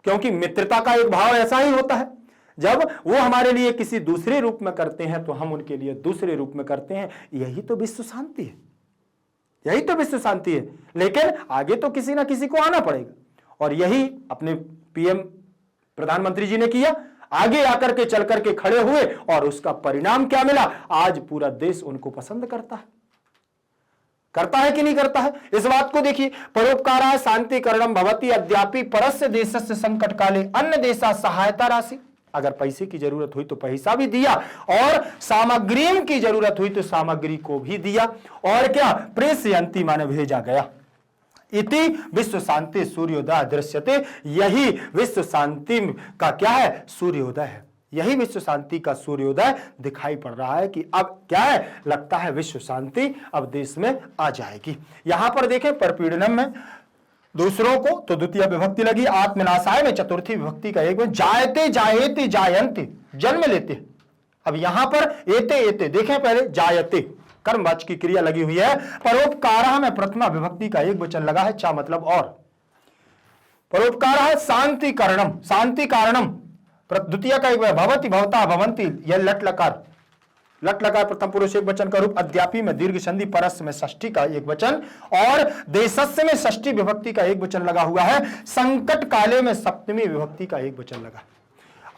क्योंकि मित्रता का एक भाव ऐसा ही होता है। जब वो हमारे लिए किसी दूसरे रूप में करते हैं तो हम उनके लिए दूसरे रूप में करते हैं। यही तो विश्व शांति है, यही तो विश्व शांति है। लेकिन आगे तो किसी ना किसी को आना पड़ेगा, और यही अपने पीएम प्रधानमंत्री जी ने किया। आगे आकर के चल करके खड़े हुए और उसका परिणाम क्या मिला? आज पूरा देश उनको पसंद करता है। करता है कि नहीं करता है? इस बात को देखिए। परोपकारा शांति करणम भवति अद्यापि परस्य देशस्य संकट काले अन्य देशा सहायता राशि। अगर पैसे की जरूरत हुई तो पैसा भी दिया, और सामग्री की जरूरत हुई तो सामग्री को भी दिया। और क्या? प्रेषयन्ति माने भेजा गया। इति विश्व शांति सूर्योदय दृश्यते, यही विश्व शांति का क्या है? सूर्योदय है। यही विश्व शांति का सूर्योदय दिखाई पड़ रहा है कि अब क्या है? लगता है विश्व शांति अब देश में आ जाएगी। यहां पर देखें परपीड़नम में दूसरों को तो द्वितीय विभक्ति लगी, आत्मनाशाय में चतुर्थी विभक्ति का एक में, जायते जायते जायन्ति, जन्म लेते। अब यहां पर एते एते देखें, पहले जायते कर्मवाचक की क्रिया लगी हुई है। परोपकारा में प्रथमा विभक्ति का एक वचन लगा है, चा मतलब और। परोपकार शांति कारणम, शांति कारणम। द्वितीय का एक भवति भवता भवंती, यह लट लकार, लट लकार प्रथम पुरुष एक वचन का रूप, अद्यापि में दीर्घ संधि, परस्य में षष्ठी का एक वचन और देशस्य में षष्ठी विभक्ति का एक वचन लगा हुआ है। संकट काले में सप्तमी विभक्ति का एक वचन लगा,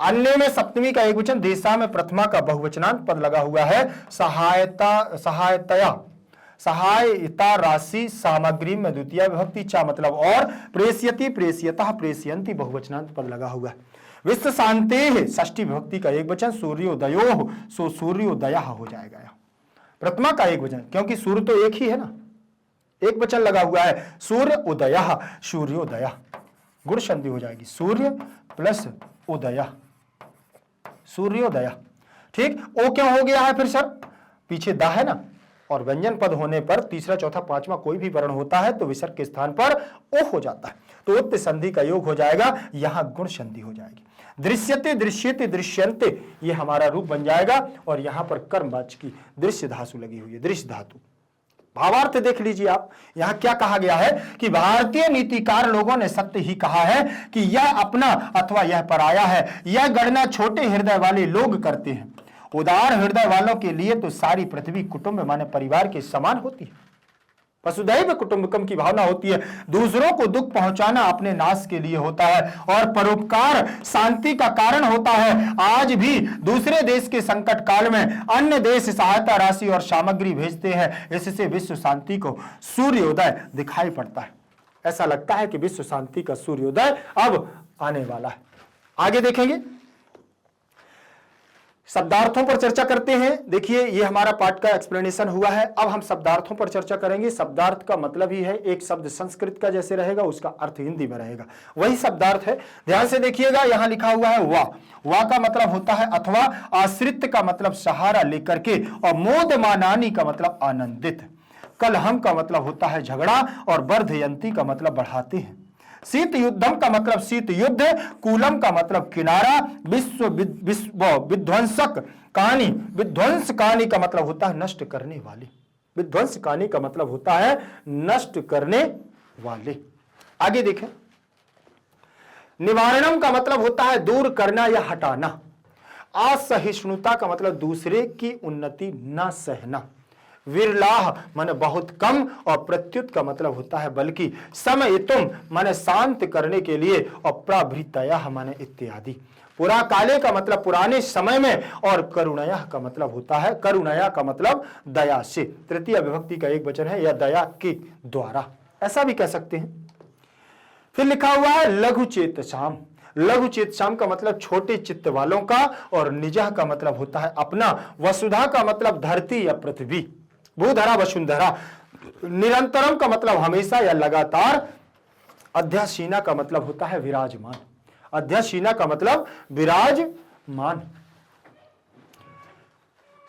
अन्य में सप्तमी का एक वचन, देशा में प्रथमा का बहुवचनांत पद लगा हुआ है। सहायता, सहायतया, सहायता राशि सामग्री में द्वितीय विभक्ति चा मतलब और, प्रेषयति प्रेषयतः प्रेषयन्ति बहुवचनांत पद लगा हुआ है। विश्व शांति है षष्ठी विभक्ति का एक वचन, सूर्योदयो सो सूर्योदय हो जाएगा। प्रथमा का एक वचन, क्योंकि सूर्य तो एक ही है ना, एक वचन लगा हुआ है, सूर्य उदय सूर्योदय, गुण संधि हो जाएगी, सूर्य प्लस उदय सूर्योदय। ठीक, ओ क्यों हो गया है फिर सर? पीछे दा है ना, और व्यंजन पद होने पर तीसरा चौथा पांचवा कोई भी वर्ण होता है तो विसर्ग के स्थान पर ओ हो जाता है, तो उत्त संधि का योग हो जाएगा, यहां गुण संधि हो जाएगी। दृश्यते दृश्यते दृश्यन्ते, ये हमारा रूप बन जाएगा और यहां पर कर्मवाच्य की दृश्य धातु लगी हुई है, दृश्य धातु। भावार्थ देख लीजिए आप, यहां क्या कहा गया है कि भारतीय नीतिकार लोगों ने सत्य ही कहा है कि यह अपना अथवा यह पराया है, यह गणना छोटे हृदय वाले लोग करते हैं। उदार हृदय वालों के लिए तो सारी पृथ्वी कुटुंब माने परिवार के समान होती है। वसुधैव कुटुंबकम की भावना होती है, दूसरों को दुख पहुंचाना अपने नाश के लिए होता है और परोपकार शांति का कारण होता है। आज भी दूसरे देश के संकट काल में अन्य देश सहायता राशि और सामग्री भेजते हैं, इससे विश्व शांति को सूर्योदय दिखाई पड़ता है। ऐसा लगता है कि विश्व शांति का सूर्योदय अब आने वाला है। आगे देखेंगे, शब्दार्थों पर चर्चा करते हैं। देखिए, ये हमारा पाठ का एक्सप्लेनेशन हुआ है, अब हम शब्दार्थों पर चर्चा करेंगे। शब्दार्थ का मतलब ही है, एक शब्द संस्कृत का जैसे रहेगा उसका अर्थ हिंदी में रहेगा, वही शब्दार्थ है। ध्यान से देखिएगा, यहां लिखा हुआ है वा, वा का मतलब होता है अथवा, आश्रित का मतलब सहारा लेकर के, और मोदमानानी का मतलब आनंदित, कलहम का मतलब होता है झगड़ा, और वर्धयंती का मतलब बढ़ाते हैं। शीत युद्धम का मतलब शीत युद्ध, कूलम का मतलब किनारा, विश्व विध्वंसक कहानी, विध्वंस कहानी का मतलब होता है नष्ट करने वाले, विध्वंस कहानी का मतलब होता है नष्ट करने वाले। आगे देखें, निवारणम का मतलब होता है दूर करना या हटाना। असहिष्णुता का मतलब दूसरे की उन्नति न सहना। विरलाह माने बहुत कम, और प्रत्युत का मतलब होता है बल्कि, समयितुम माने शांत करने के लिए, और प्रभृतयः माने इत्यादि। पुरा काले का मतलब पुराने समय में, और करुणया का मतलब होता है, करुणया का मतलब दया से, तृतीय विभक्ति का एक वचन है, या दया के द्वारा, ऐसा भी कह सकते हैं। फिर लिखा हुआ है लघु चेतसाम, लघु चेतसाम का मतलब छोटे चित्त वालों का, और निजह का मतलब होता है अपना, वसुधा का मतलब धरती या पृथ्वी, भूधरा वसुंधरा, निरंतरम का मतलब हमेशा या लगातार, अध्यासीना का मतलब होता है विराजमान, अध्यासीना का मतलब विराजमान।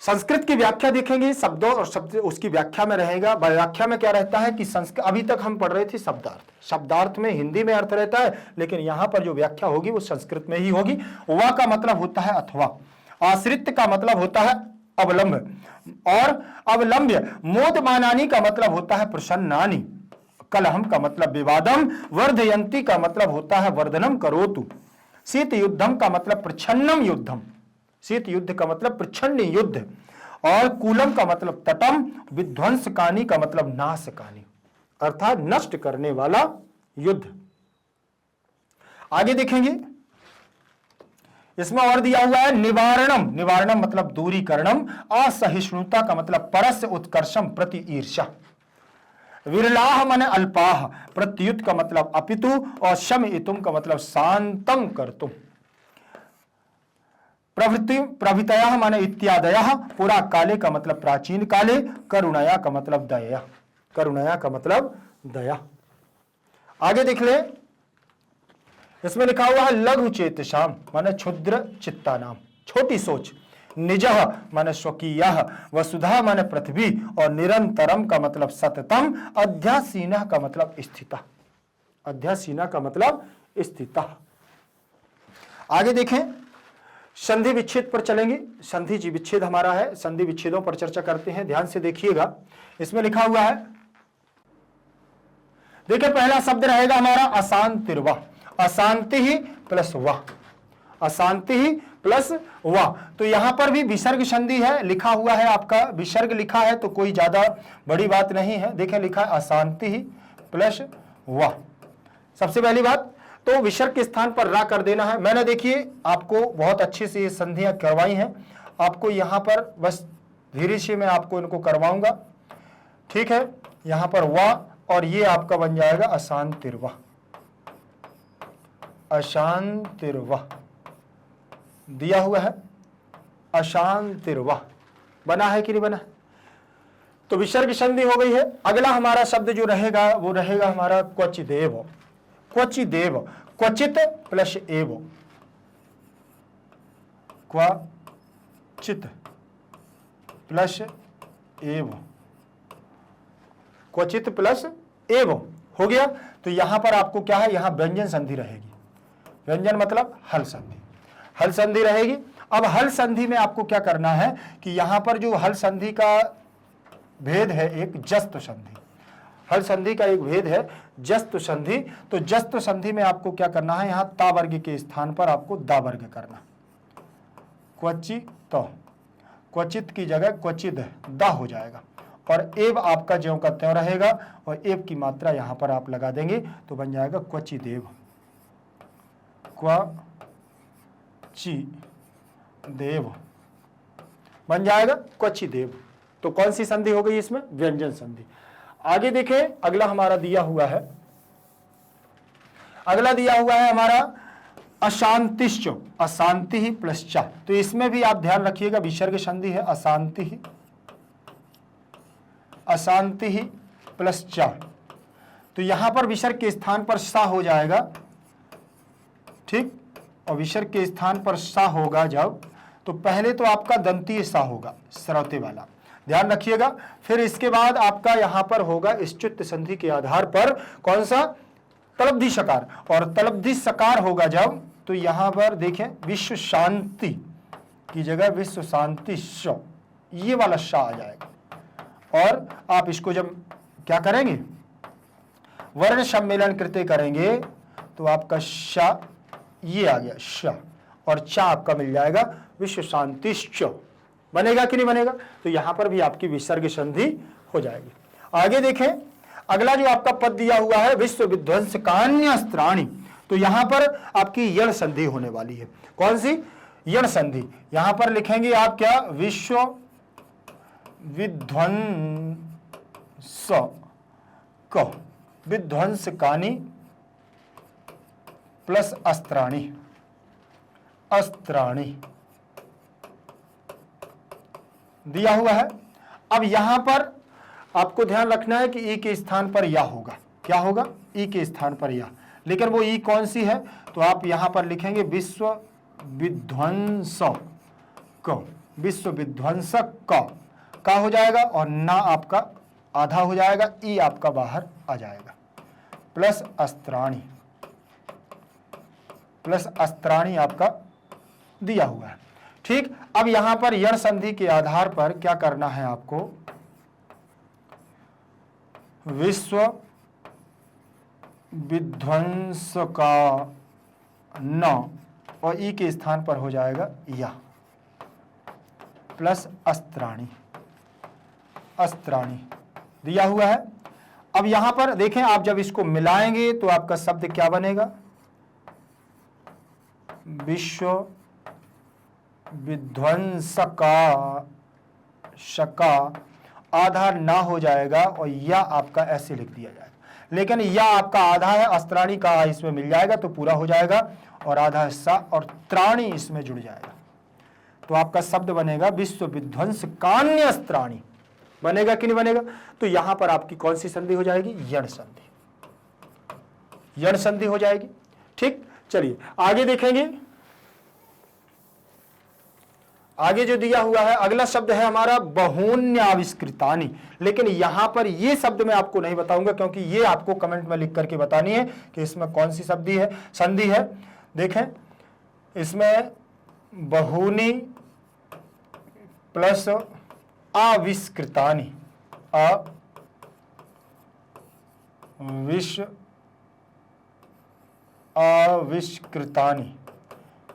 संस्कृत की व्याख्या देखेंगे, शब्दों और शब्द उसकी व्याख्या में रहेगा। व्याख्या में क्या रहता है कि संस्कृत, अभी तक हम पढ़ रहे थे शब्दार्थ, शब्दार्थ में हिंदी में अर्थ रहता है, लेकिन यहां पर जो व्याख्या होगी वो संस्कृत में ही होगी। वा का मतलब होता है अथवा, आश्रित का मतलब होता है अवलंब, और अवलंब्य, मोदमानानी का मतलब होता है प्रसन्नानी, कलहम का मतलब विवादम, वर्धयंती का मतलब होता है वर्धनम करोतु, शीत युद्धम का मतलब प्रच्छन्नम युद्धम, शीत युद्ध का मतलब प्रच्छन्न युद्ध, और कूलम का मतलब तटम, विध्वंसकानी का मतलब नाशकानी, अर्थात नष्ट करने वाला युद्ध। आगे देखेंगे, इसमें और दिया हुआ है निवारणम, निवारणम मतलब दूरीकरणम, असहिष्णुता का मतलब परस्य उत्कर्षम प्रति ईर्ष्या, विरलाह माने अल्पाह, प्रत्युत का मतलब अपितु, और शमयितुम का मतलब शांतम कर्तुम, प्रभृतयः माने इत्यादयः, पुरा काले का मतलब प्राचीन काले, करुणया का मतलब दया, करुणया का मतलब दया। आगे देख ले, इसमें लिखा हुआ है लघु चेतसाम माने क्षुद्र चित्ता नाम, छोटी सोच, निजह माने स्वकीयः, वसुधा माने पृथ्वी, और निरंतरम का मतलब सततम, अध्यासीनः का मतलब स्थिता, अध्यासीना का मतलब स्थिता। आगे देखें, संधि विच्छेद पर चलेंगे। संधि जी विच्छेद हमारा है, संधि विच्छेदों पर चर्चा करते हैं। ध्यान से देखिएगा, इसमें लिखा हुआ है, देखिए पहला शब्द रहेगा हमारा अशांतिर्वा। अशांति ही प्लस वह, अशांति ही प्लस वह। तो यहां पर भी विसर्ग संधि है, लिखा हुआ है आपका, विसर्ग लिखा है तो कोई ज्यादा बड़ी बात नहीं है। देखें लिखा है अशांति ही प्लस वह। सबसे पहली बात तो विसर्ग के स्थान पर रा कर देना है। मैंने देखिए आपको बहुत अच्छे से ये संधियां करवाई हैं, आपको यहां पर बस धीरे से मैं आपको इनको करवाऊंगा, ठीक है। यहां पर वाह और ये आपका बन जाएगा अशांतिर्वाह, अशांतिर्वाह दिया हुआ है, अशांतिर्वाह बना है कि नहीं बना है। तो विसर्ग संधि हो गई है। अगला हमारा शब्द जो रहेगा वो रहेगा हमारा क्वचिदेव, क्वचिदेव, क्वचित प्लस एव, क्वचित प्लस एव, क्वचित प्लस एव हो गया। तो यहां पर आपको क्या है, यहां व्यंजन संधि रहेगी, व्यंजन मतलब हल संधि, हल संधि रहेगी। अब हल संधि में आपको क्या करना है कि यहां पर जो हल संधि का भेद है एक जस्त संधि, हल संधि का एक भेद है जस्त संधि। तो जस्त संधि में आपको क्या करना है, यहां ता वर्ग के स्थान पर आपको दा वर्ग करना, क्वचित, क्वचित की जगह क्वचिद दा हो जाएगा और एव आपका ज्यों का त्यों रहेगा और एव की मात्रा यहां पर आप लगा देंगे तो बन जाएगा क्वचिदेव, क्वचिदेव बन जाएगा क्वचिदेव। तो कौन सी संधि हो गई इसमें, व्यंजन संधि। आगे देखें अगला हमारा दिया हुआ है, अगला दिया हुआ है हमारा अशांतिश्च, अशांति ही प्लस चा। तो इसमें भी आप ध्यान रखिएगा विसर्ग संधि है, अशांति ही, अशांति ही प्लस चा। तो यहां पर विसर्ग के स्थान पर सा हो जाएगा, ठीक। और विसर्ग के स्थान पर सा होगा जब, तो पहले तो आपका दंतीय सा होगा, सरौते वाला, ध्यान रखिएगा। फिर इसके बाद आपका यहां पर होगा इष्टुत संधि के आधार पर कौन सा, तलब्धि सकार, और तलब्धि सकार होगा जब, तो यहां पर देखें विश्व शांति की जगह विश्व शांति श, ये वाला श आ जाएगा। और आप इसको जब क्या करेंगे, वर्ण सम्मेलन कृत्य करेंगे तो आपका श ये आ गया श, और चा आपका मिल जाएगा विश्व शांतिश्च, बनेगा कि नहीं बनेगा। तो यहां पर भी आपकी विसर्ग संधि हो जाएगी। आगे देखें अगला जो आपका पद दिया हुआ है विश्व विध्वंस कान्यस्त्राणी। तो यहां पर आपकी यण संधि होने वाली है। कौन सी, यण संधि। यहां पर लिखेंगे आप क्या, विश्व विध्वंस क, विध्वंस कानी प्लस अस्त्राणी, अस्त्राणी दिया हुआ है। अब यहां पर आपको ध्यान रखना है कि ई के स्थान पर या होगा, क्या होगा, ई के स्थान पर या, लेकिन वो ई कौन सी है, तो आप यहां पर लिखेंगे विश्व विध्वंस क, विश्व विध्वंसक का हो जाएगा और ना आपका आधा हो जाएगा, ई आपका बाहर आ जाएगा, प्लस अस्त्राणी, प्लस अस्त्राणी आपका दिया हुआ है, ठीक। अब यहां पर यण संधि के आधार पर क्या करना है आपको, विश्व विध्वंस का न और ई के स्थान पर हो जाएगा या, प्लस अस्त्राणी, अस्त्राणी दिया हुआ है। अब यहां पर देखें आप जब इसको मिलाएंगे तो आपका शब्द क्या बनेगा, विश्व विध्वंस का शका आधा ना हो जाएगा और या आपका ऐसे लिख दिया जाएगा, लेकिन या आपका आधा है, अस्त्राणी का इसमें मिल जाएगा तो पूरा हो जाएगा और आधा सा और त्राणी इसमें जुड़ जाएगा, तो आपका शब्द बनेगा विश्व विध्वंस कान्य अस्त्राणी, बनेगा कि नहीं बनेगा। तो यहां पर आपकी कौन सी संधि हो जाएगी, यण संधि, यण संधि हो जाएगी, ठीक। चलिए आगे देखेंगे, आगे जो दिया हुआ है अगला शब्द है हमारा बहून्याविष्कृतानि। लेकिन यहां पर ये शब्द मैं आपको नहीं बताऊंगा क्योंकि ये आपको कमेंट में लिख करके बतानी है कि इसमें कौन सी शब्दी है, संधि है। देखें इसमें बहूनि प्लस आविष्कृतानि, आविष्कृतानि,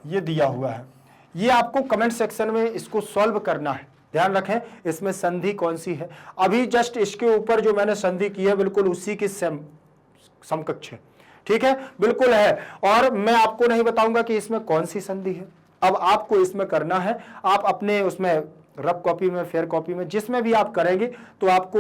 ये दिया हुआ है। ये आपको कमेंट सेक्शन में इसको सॉल्व करना है। ध्यान रखें इसमें संधि कौन सी है। अभी जस्ट इसके ऊपर जो मैंने संधि की है बिल्कुल उसी के समकक्ष है। ठीक है, बिल्कुल है। और मैं आपको नहीं बताऊंगा कि इसमें कौन सी संधि है। अब आपको इसमें करना है, आप अपने उसमें रफ कॉपी में, फेयर कॉपी में, जिसमें भी आप करेंगे तो आपको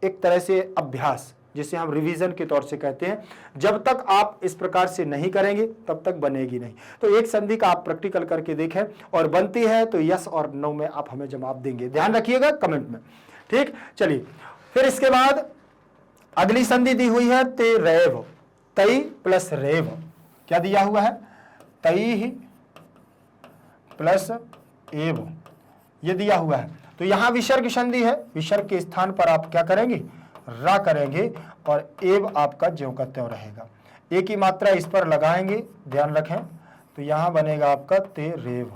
एक तरह से अभ्यास, जिसे हम रिवीजन के तौर से कहते हैं, जब तक आप इस प्रकार से नहीं करेंगे तब तक बनेगी नहीं। तो एक संधि का आप प्रैक्टिकल करके देखें और बनती है तो यस और नो में आप हमें जवाब देंगे। ध्यान रखिएगा कमेंट में। ठीक, चलिए फिर इसके बाद अगली संधि दी हुई है ते रेव, तई प्लस रेव। क्या दिया हुआ है? तई प्लस एव, ये दिया हुआ है। तो यहां विसर्ग संधि है, विसर्ग के स्थान पर आप क्या करेंगे? रा करेंगे और एव आपका ज्यों का त्यों रहेगा। एक ही मात्रा इस पर लगाएंगे, ध्यान रखें। तो यहां बनेगा आपका ते रेव,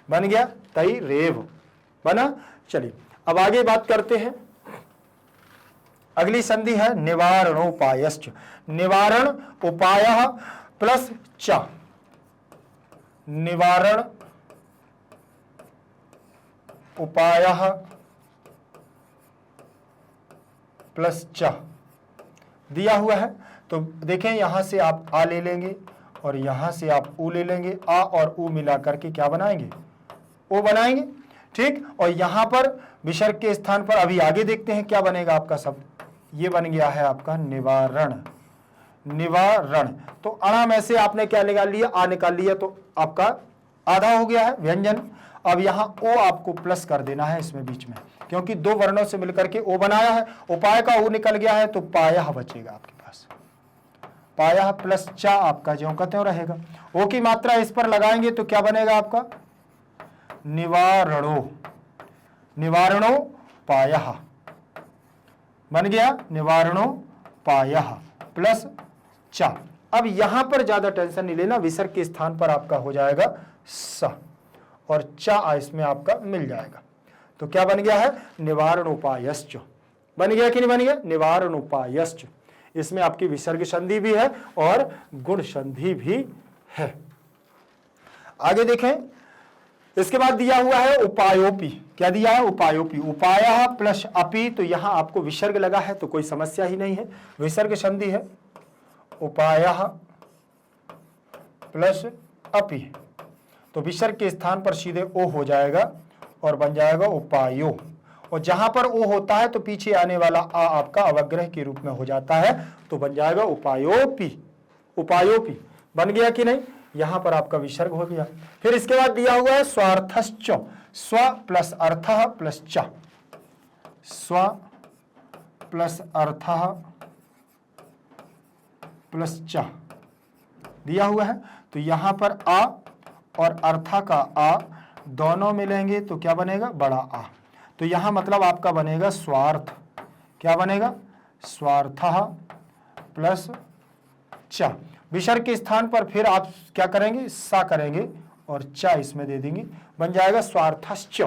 बन गया तई रेव, बना। चलिए अब आगे बात करते हैं। अगली संधि है निवारणोपायश्च। निवारण उपाय प्लस च, निवारण उपाय प्लस च दिया हुआ है। तो देखें यहां से आप आ ले लेंगे और यहां से आप ऊ ले लेंगे। आ और ऊ मिला करके क्या बनाएंगे? ओ बनाएंगे। ठीक, और यहां पर विसर्ग के स्थान पर अभी आगे देखते हैं क्या बनेगा आपका शब्द। ये बन गया है आपका निवारण, निवारण। तो अणा में से आपने क्या निकाल लिया? आ निकाल लिया, तो आपका आधा हो गया है व्यंजन। अब यहां ओ आपको प्लस कर देना है इसमें बीच में, क्योंकि दो वर्णों से मिलकर के ओ बनाया है। उपाय का ओ निकल गया है तो पाया बचेगा आपके पास। पाया प्लस चा आपका ज्यों का त्यों रहेगा। ओ की मात्रा इस पर लगाएंगे तो क्या बनेगा आपका? निवारणो, निवारणो पाया बन गया, निवारणो पाया प्लस चा। अब यहां पर ज्यादा टेंशन नहीं लेना, विसर्ग के स्थान पर आपका हो जाएगा स और चा इसमें आपका मिल जाएगा। तो क्या बन गया है? निवारणोपायश्च। बन गया कि नहीं बन गया? निवारणोपायश्च। इसमें आपकी विसर्ग संधि भी है और गुण संधि भी है। आगे देखें, इसके बाद दिया हुआ है उपायोपि। क्या दिया है? उपायोपि। उपाय प्लस अपि, तो यहां आपको विसर्ग लगा है तो कोई समस्या ही नहीं है, विसर्ग संधि है। उपाय प्लस अपि, तो विसर्ग के स्थान पर सीधे ओ हो जाएगा और बन जाएगा उपायो। और जहां पर ओ होता है तो पीछे आने वाला आ आपका अवग्रह के रूप में हो जाता है, तो बन जाएगा उपायोपि। उपायोपि बन गया कि नहीं? यहां पर आपका विसर्ग हो गया। फिर इसके बाद दिया हुआ है स्वार्थश्च। स्व प्लस अर्थ प्लस च, स्व प्लस अर्थ प्लस च दिया हुआ है। तो यहां पर आ और अर्था का आ दोनों मिलेंगे तो क्या बनेगा? बड़ा आ। तो यहां मतलब आपका बनेगा स्वार्थ। क्या बनेगा? स्वार्थः प्लस च। विसर्ग के स्थान पर फिर आप क्या करेंगे? सा करेंगे और च इसमें दे देंगे, बन जाएगा स्वार्थश्च।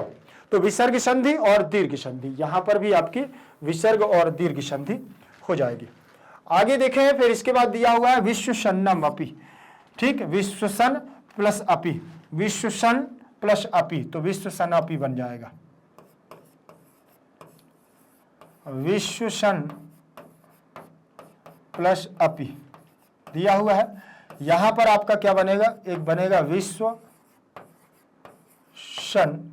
तो विसर्ग संधि और दीर्घ संधि, यहां पर भी आपकी विसर्ग और दीर्घ संधि हो जाएगी। आगे देखें, फिर इसके बाद दिया हुआ है विश्वसन्नम अपि। ठीक, विश्वसन प्लस अपि, विश्वसन प्लस अपि, तो विश्वसन अपि बन जाएगा। विश्वसन प्लस अपि दिया हुआ है। यहां पर आपका क्या बनेगा? एक बनेगा विश्व शन,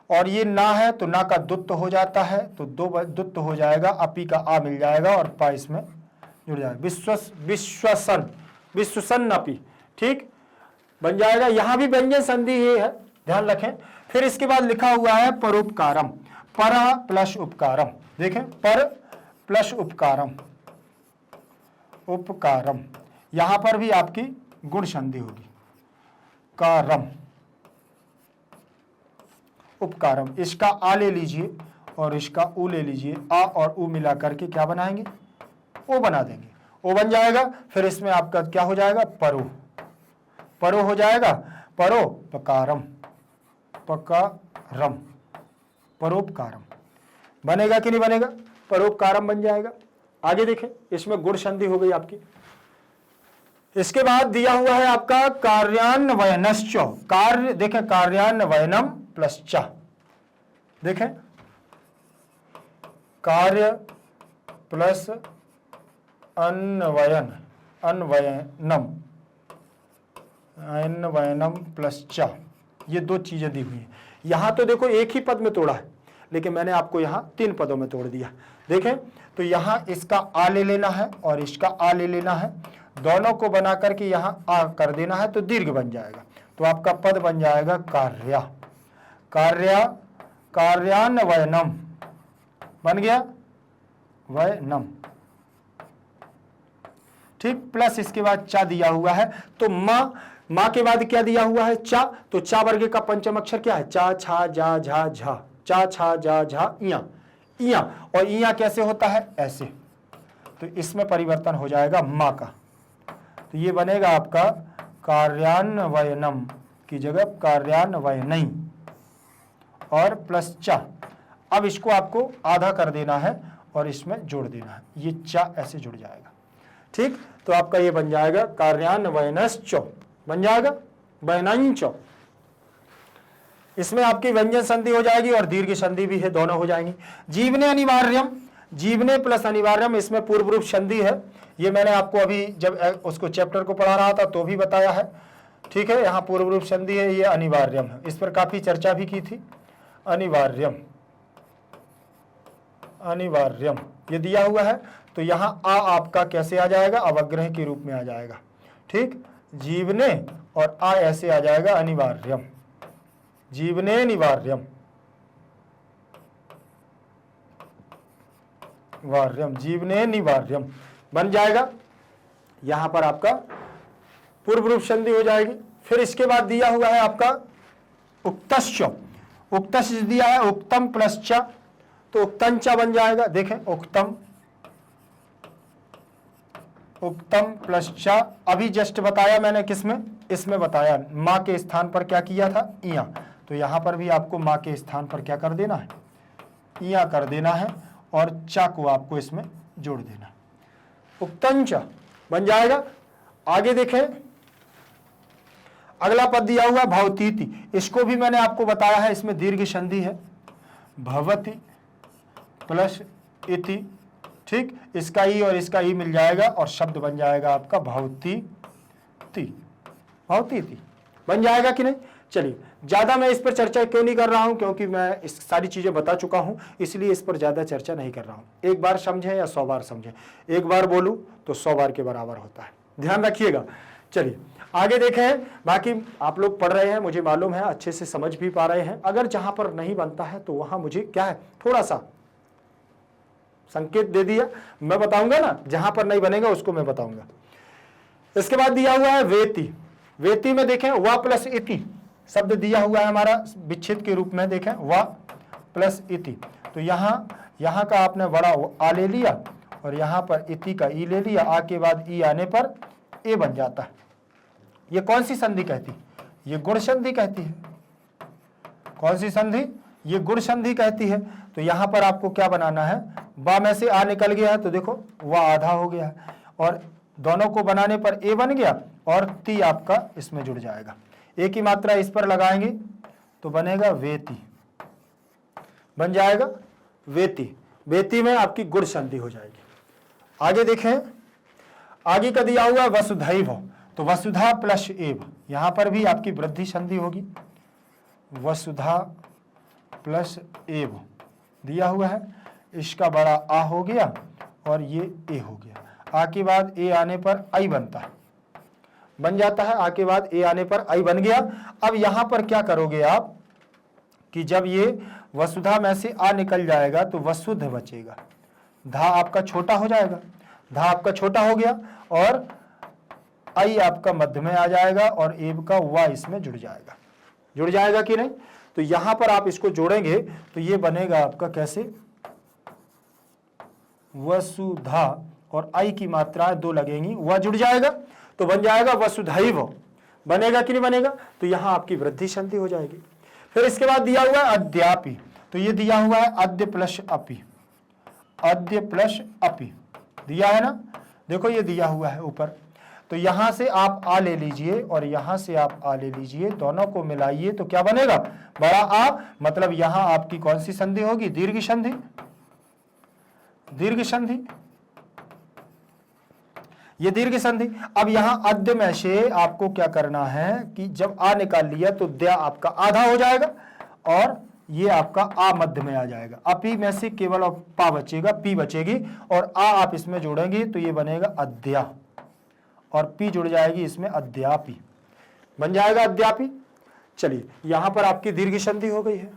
और ये ना है तो ना का दुत्त हो जाता है, तो दो दुत्त हो जाएगा, अपि का आ मिल जाएगा और पा इसमें जुड़ जाएगा। विश्वसन, विश्वसन अपि, ठीक बन जाएगा। यहां भी व्यंजन संधि ही है, ध्यान रखें। फिर इसके बाद लिखा हुआ है परोपकारम, पर प्लस उपकारम। देखें, पर प्लस उपकारम, उपकारम, यहां पर भी आपकी गुण संधि होगी। कारम, उपकारम, इसका आ ले लीजिए और इसका ऊ ले लीजिए, आ और ऊ मिला करके क्या बनाएंगे? ओ बना देंगे, ओ बन जाएगा। फिर इसमें आपका क्या हो जाएगा? परो, परो हो जाएगा। परो पकारम, पकारम, परोपकारम बनेगा कि नहीं बनेगा? परोपकारम बन जाएगा। आगे देखें, इसमें गुण संधि हो गई आपकी। इसके बाद दिया हुआ है आपका कार्यान्वयनश्च, कार्य देखें कार्यान्वयनम प्लस च, देखें कार्य प्लस अन्वयन, अन्वयनम, अन्वयनम प्लस च, ये दो चीजें दी हुई हैं। यहां तो देखो एक ही पद में तोड़ा है, लेकिन मैंने आपको यहां 3 पदों में तोड़ दिया। देखें तो यहां इसका आ ले लेना है और इसका आ ले लेना है, दोनों को बना करके यहां आ कर देना है तो दीर्घ बन जाएगा। तो आपका पद बन जाएगा कार्या, कार्या कार्यान्वयनम बन गया वयनम, ठीक। प्लस इसके बाद चा दिया हुआ है, तो मां के बाद क्या दिया हुआ है चा, तो चा वर्ग का पंचम अक्षर क्या है चा छा जा झा झा, चा छा जा झा इया, इया, और इया कैसे होता है ऐसे, तो इसमें परिवर्तन हो जाएगा मां का, तो ये बनेगा आपका कार्यान्वयनम की जगह कार्यान्वयनई और प्लस चा। अब इसको आपको आधा कर देना है और इसमें जोड़ देना है, ये चा ऐसे जुड़ जाएगा, ठीक। तो आपका ये बन जाएगा कार्यान्वयनश्च, बन जाएगा वयनञ्च। इसमें आपकी व्यंजन संधि हो जाएगी और दीर्घ संधि भी है, दोनों हो जाएंगी। जीवने अनिवार्यम, जीवने प्लस अनिवार्यम, इसमें पूर्व रूप संधि है, ये मैंने आपको अभी जब उसको चैप्टर को पढ़ा रहा था तो भी बताया है, ठीक है। यहाँ पूर्व रूप संधि है, ये अनिवार्यम है, इस पर काफी चर्चा भी की थी। अनिवार्यम, अनिवार्यम ये दिया हुआ है, तो यहाँ आ आपका कैसे आ जाएगा अवग्रह के रूप में आ जाएगा, ठीक। जीवने और आ ऐसे आ जाएगा अनिवार्यम, जीवने निवार्यम, वार्यम, जीवने निवार्यम बन जाएगा। यहां पर आपका पूर्व रूप संधि हो जाएगी। फिर इसके बाद दिया हुआ है आपका उक्तश्च, उक्तश्च दिया है उक्तम प्लस च, तो उक्तंच बन जाएगा। देखें उक्तम, उक्तम प्लस च, अभी जस्ट बताया मैंने किसमें, इसमें बताया मां के स्थान पर क्या किया था इया, तो यहां पर भी आपको मां के स्थान पर क्या कर देना है इया कर देना है और चा को आपको इसमें जोड़ देना, उक्तंच बन जाएगा। आगे देखें अगला पद दिया हुआ भवतीति, इसको भी मैंने आपको बताया है, इसमें दीर्घ संधि है, भवति प्लस इति, ठीक। इसका ई और इसका ई मिल जाएगा और शब्द बन जाएगा आपका भवतीति, भवतीति बन जाएगा कि नहीं। चलिए ज्यादा मैं इस पर चर्चा क्यों नहीं कर रहा हूं, क्योंकि मैं इस सारी चीजें बता चुका हूं, इसलिए इस पर ज्यादा चर्चा नहीं कर रहा हूं। एक बार समझें या 100 बार समझें, एक बार बोलूं तो 100 बार के बराबर होता है, ध्यान रखिएगा। चलिए आगे देखें, बाकी आप लोग पढ़ रहे हैं, मुझे मालूम है अच्छे से समझ भी पा रहे हैं। अगर जहां पर नहीं बनता है तो वहां मुझे क्या है थोड़ा सा संकेत दे दिया, मैं बताऊंगा ना, जहां पर नहीं बनेगा उसको मैं बताऊंगा। इसके बाद दिया हुआ है वेति, वेति में देखें वा प्लस इति शब्द दिया हुआ है हमारा विच्छेद के रूप में, देखें वा प्लस इति, तो यहां का आपने बड़ा आ ले लिया और यहां पर इति का ई ले लिया, आ के बाद ई आने पर ए बन जाता है। ये कौन सी संधि कहती है, ये गुण संधि कहती है। कौन सी संधि, ये गुण संधि कहती है। तो यहां पर आपको क्या बनाना है, बा में से आ निकल गया है तो देखो वह आधा हो गया है और दोनों को बनाने पर ए बन गया और ती आपका इसमें जुड़ जाएगा। एक ही मात्रा इस पर लगाएंगे तो बनेगा वेति, बन जाएगा वेति, वेति में आपकी गुण संधि हो जाएगी। आगे देखें, आगे का दिया हुआ वसुधैव, तो वसुधा प्लस एव, यहां पर भी आपकी वृद्धि संधि होगी, वसुधा प्लस एव दिया हुआ है, इसका बड़ा आ हो गया और ये ए हो गया, आ के बाद ए आने पर आई बनता है, बन जाता है, आ के बाद ए आने पर आई बन गया। अब यहां पर क्या करोगे आप कि जब ये वसुधा में से आ निकल जाएगा तो वसुध बचेगा, धा आपका छोटा हो जाएगा, धा आपका छोटा हो गया और आई आपका मध्य में आ जाएगा और एव का वा इसमें जुड़ जाएगा, जुड़ जाएगा कि नहीं। तो यहां पर आप इसको जोड़ेंगे तो ये बनेगा आपका कैसे, वसुधा और आई की मात्राएं दो लगेंगी, वह जुड़ जाएगा तो बन जाएगा वसुधैव, बनेगा कि नहीं बनेगा। तो यहां आपकी वृद्धि संधि हो जाएगी। फिर इसके बाद दिया हुआ है अद्यापि, तो ये दिया हुआ है अद्य प्लस अपि, अद्य प्लस अपि दिया है ना, देखो ये दिया हुआ है ऊपर। तो यहां से आप आ ले लीजिए और यहां से आप आ ले लीजिए, दोनों को मिलाइए तो क्या बनेगा, बड़ा आ, मतलब यहां आपकी कौन सी संधि होगी, दीर्घ संधि, दीर्घ संधि, ये दीर्घ संधि। अब यहां अद्य में से आपको क्या करना है कि जब आ निकाल लिया तो द्या आपका आधा हो जाएगा और ये आपका आ मध्य में आ जाएगा। अपी में से केवल पा बचेगा, पी बचेगी और आ आप इसमें जोड़ेंगे तो ये बनेगा अद्या और पी जुड़ जाएगी इसमें, अद्यापी बन जाएगा, अद्यापी। चलिए यहां पर आपकी दीर्घ संधि हो गई है।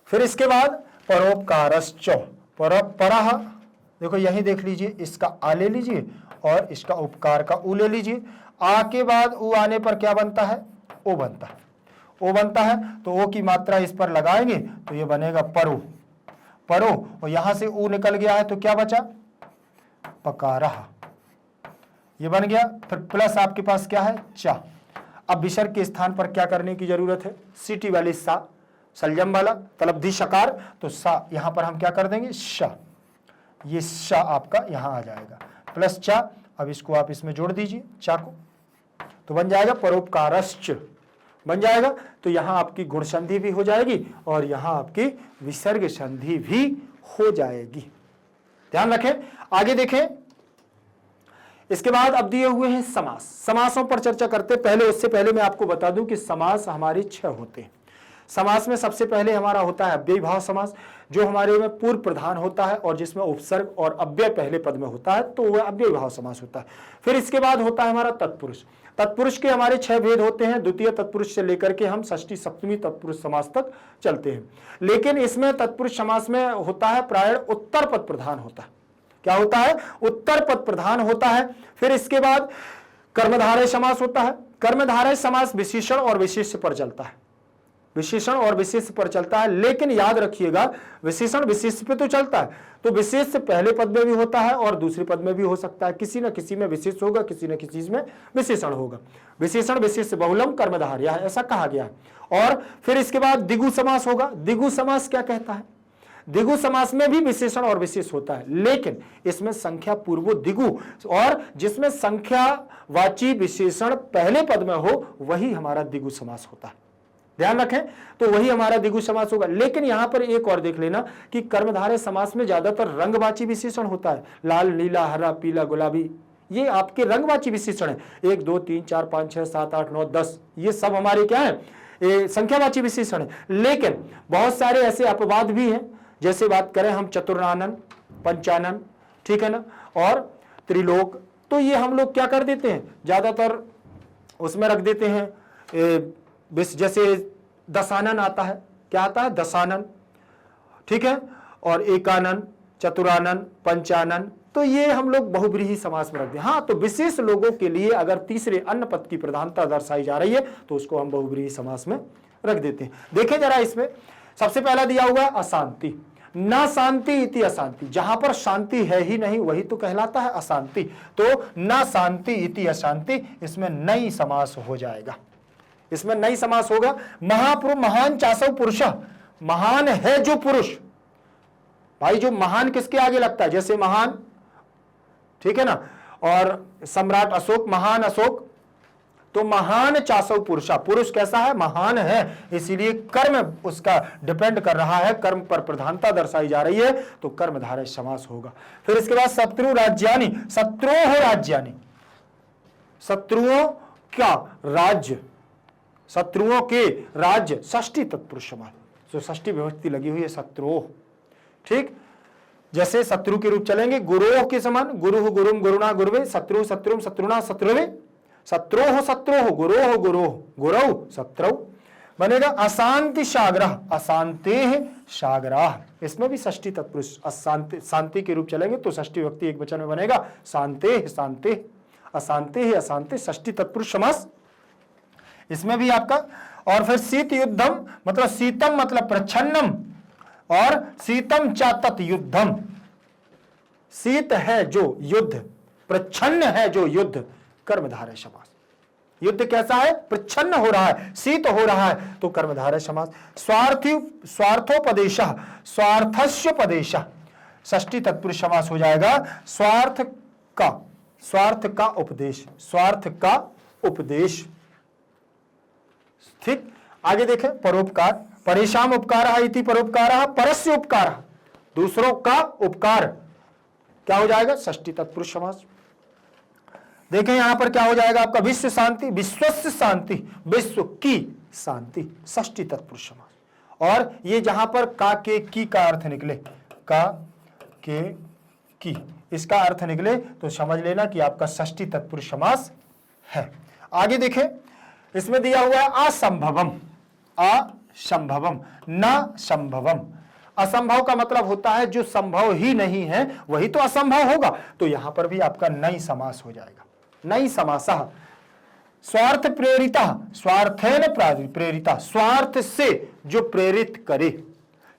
फिर इसके बाद परोपकारश्च, परः, देखो यही देख लीजिए, इसका आ ले लीजिए और इसका उपकार का उ ले लीजिए। आ के बाद उ आने पर क्या बनता है, ओ बनता है, ओ बनता है, तो ओ की मात्रा इस पर लगाएंगे तो ये बनेगा परो, परो, और यहां से उ निकल गया है तो क्या बचा, पकारः, ये बन गया। फिर प्लस आपके पास क्या है, चा। अब विसर्ग के स्थान पर क्या करने की जरूरत है, सीटी वाली सा, सलजम वाला तलब्धि शकार, तो सा यहां पर हम क्या कर देंगे, शा, ये शा आपका यहां आ जाएगा, प्लस चा। अब इसको आप इसमें जोड़ दीजिए चा को, तो बन जाएगा परोपकारश्च, बन जाएगा। तो यहां आपकी गुण संधि भी हो जाएगी और यहां आपकी विसर्ग संधि भी हो जाएगी। ध्यान रखें। आगे देखें, इसके बाद अब दिए हुए हैं समास। समासों पर चर्चा करते पहले, उससे पहले मैं आपको बता दूं कि समास हमारे 6 होते हैं। समास में सबसे पहले हमारा होता है अव्ययी भाव समास, जो हमारे में पूर्व प्रधान होता है और जिसमें उपसर्ग और अव्यय पहले पद में होता है, तो वह अव्ययी भाव समास होता है। फिर इसके बाद होता है हमारा तत्पुरुष। तत्पुरुष के हमारे 6 भेद होते हैं, द्वितीय तत्पुरुष से लेकर के हम षष्ठी सप्तमी तत्पुरुष समास तक चलते हैं। लेकिन इसमें तत्पुरुष समास में होता है प्रायः उत्तर पद प्रधान होता है। क्या होता है, उत्तर पद प्रधान होता है। फिर इसके बाद कर्मधारय समास होता है। कर्मधारय समास विशेषण और विशेष्य पर चलता है, विशेषण और विशेष पर चलता है। लेकिन याद रखिएगा, विशेषण विशेष पे तो चलता है, तो विशेष से पहले पद में भी होता है और दूसरे पद में भी हो सकता है। किसी न किसी में विशेष होगा, किसी न किसी में विशेषण होगा। विशेषण विशेष बहुलम कर्मधारय, ऐसा कहा गया है। और फिर इसके बाद दिगु समास होगा। दिगु समास क्या कहता है, दिगु समास में भी विशेषण और विशेष होता है, लेकिन इसमें संख्या पूर्वो दिगु, और जिसमें संख्यावाची विशेषण पहले पद में हो वही हमारा दिगु समास होता है। ध्यान रखें, तो वही हमारा दिगु समास होगा। लेकिन यहां पर एक और देख लेना कि कर्मधारय समास में ज्यादातर रंगवाची विशेषण होता है। लाल, नीला, हरा, पीला, गुलाबी, ये आपके रंगवाची विशेषण है। 1 2 3 4 5 6 7 8 9 10, ये सब हमारे क्या है, संख्यावाची विशेषण है। लेकिन बहुत सारे ऐसे अपवाद भी हैं, जैसे बात करें हम चतुर्नानन, पंचानन, ठीक है ना, और त्रिलोक, तो ये हम लोग क्या कर देते हैं, ज्यादातर उसमें रख देते हैं। जैसे दशानन आता है, क्या आता है, दशानन, ठीक है, और एकानन, चतुरानन, पंचानन, तो ये हम लोग बहुब्रीहि समास में रख दें। हाँ, तो विशेष लोगों के लिए अगर तीसरे अन्य पद की प्रधानता दर्शाई जा रही है तो उसको हम बहुब्रीहि समास में रख देते हैं। देखें जरा, इसमें सबसे पहला दिया हुआ अशांति। न शांति इति अशांति, जहां पर शांति है ही नहीं वही तो कहलाता है अशांति। तो न शांति इति अशांति, इसमें नई समास हो जाएगा, इसमें नई समास होगा। महापुरुष महान चासव पुरुष, महान है जो पुरुष। भाई जो महान किसके आगे लगता है, जैसे महान, ठीक है ना, और सम्राट अशोक, महान अशोक, तो महान चासव पुरुषा, पुरुष कैसा है, महान है, इसीलिए कर्म उसका डिपेंड कर रहा है, कर्म पर प्रधानता दर्शाई जा रही है, तो कर्मधारय समास होगा। फिर इसके बाद शत्रु राज्यानि, शत्रुओं हो राज्यानि, शत्रुओं का राज्य, शत्रुओं के राज्य, षष्ठी तत्पुरुष समास, जो षष्ठी विभक्ति लगी हुई है, शत्रुओं, ठीक। जैसे शत्रु के रूप चलेंगे गुरोह के समान, गुरु गुरुम गुरुना गुरुवे, शत्रु शत्रुम शत्रुना शत्रुवे, शत्रोह शत्रोह, गुरोह गुरोह गुरौ शत्रौ बनेगा। अशांति साग्रह, अशांतेह साग्राह, इसमें भी षष्ठी तत्पुरुष अशांति, शांति के रूप चलेंगे तो षष्ठी विभक्ति एक वचन में बनेगा, शांतेह शांतेह, अशांतेह अशांति, षष्ठी तत्पुरुष समास इसमें भी आपका। और फिर शीत युद्धम, मतलब शीतम मतलब प्रच्छन्नम, और शीतम चातत युद्धम, शीत है जो युद्ध, प्रच्छन्न है जो युद्ध, कर्मधारय समास। युद्ध कैसा है, प्रच्छन्न हो रहा है, शीत हो रहा है, तो कर्मधारय समास। स्वार्थोपदेश, स्वार्थस्योपदेश, षष्ठी तत्पुरुष समास हो जाएगा। स्वार्थ का स्वार्थ का उपदेश, स्वार्थ का उपदेश। ठीक, आगे देखें, परोपकार, परेशान उपकारः इति परोपकारः परस्य उपकारः, दूसरों का उपकार, क्या हो जाएगा, षष्ठी तत्पुरुष समास। देखें यहां पर क्या हो जाएगा आपका, विश्व शांति, विश्वस्य शांति, विश्व की शांति, षष्ठी तत्पुरुष समास। और ये जहां पर का के की का अर्थ निकले, का के की, इसका अर्थ निकले तो समझ लेना कि आपका षष्ठी तत्पुरुष समास है। आगे देखें, इसमें दिया हुआ है असंभवम, असंभवम, न संभवम। असंभव का मतलब होता है जो संभव ही नहीं है वही तो असंभव होगा, तो यहां पर भी आपका नई समास हो जाएगा, नई समासः। स्वार्थ प्रेरिता, स्वार्थेन प्रेरिता, स्वार्थ से जो प्रेरित करे,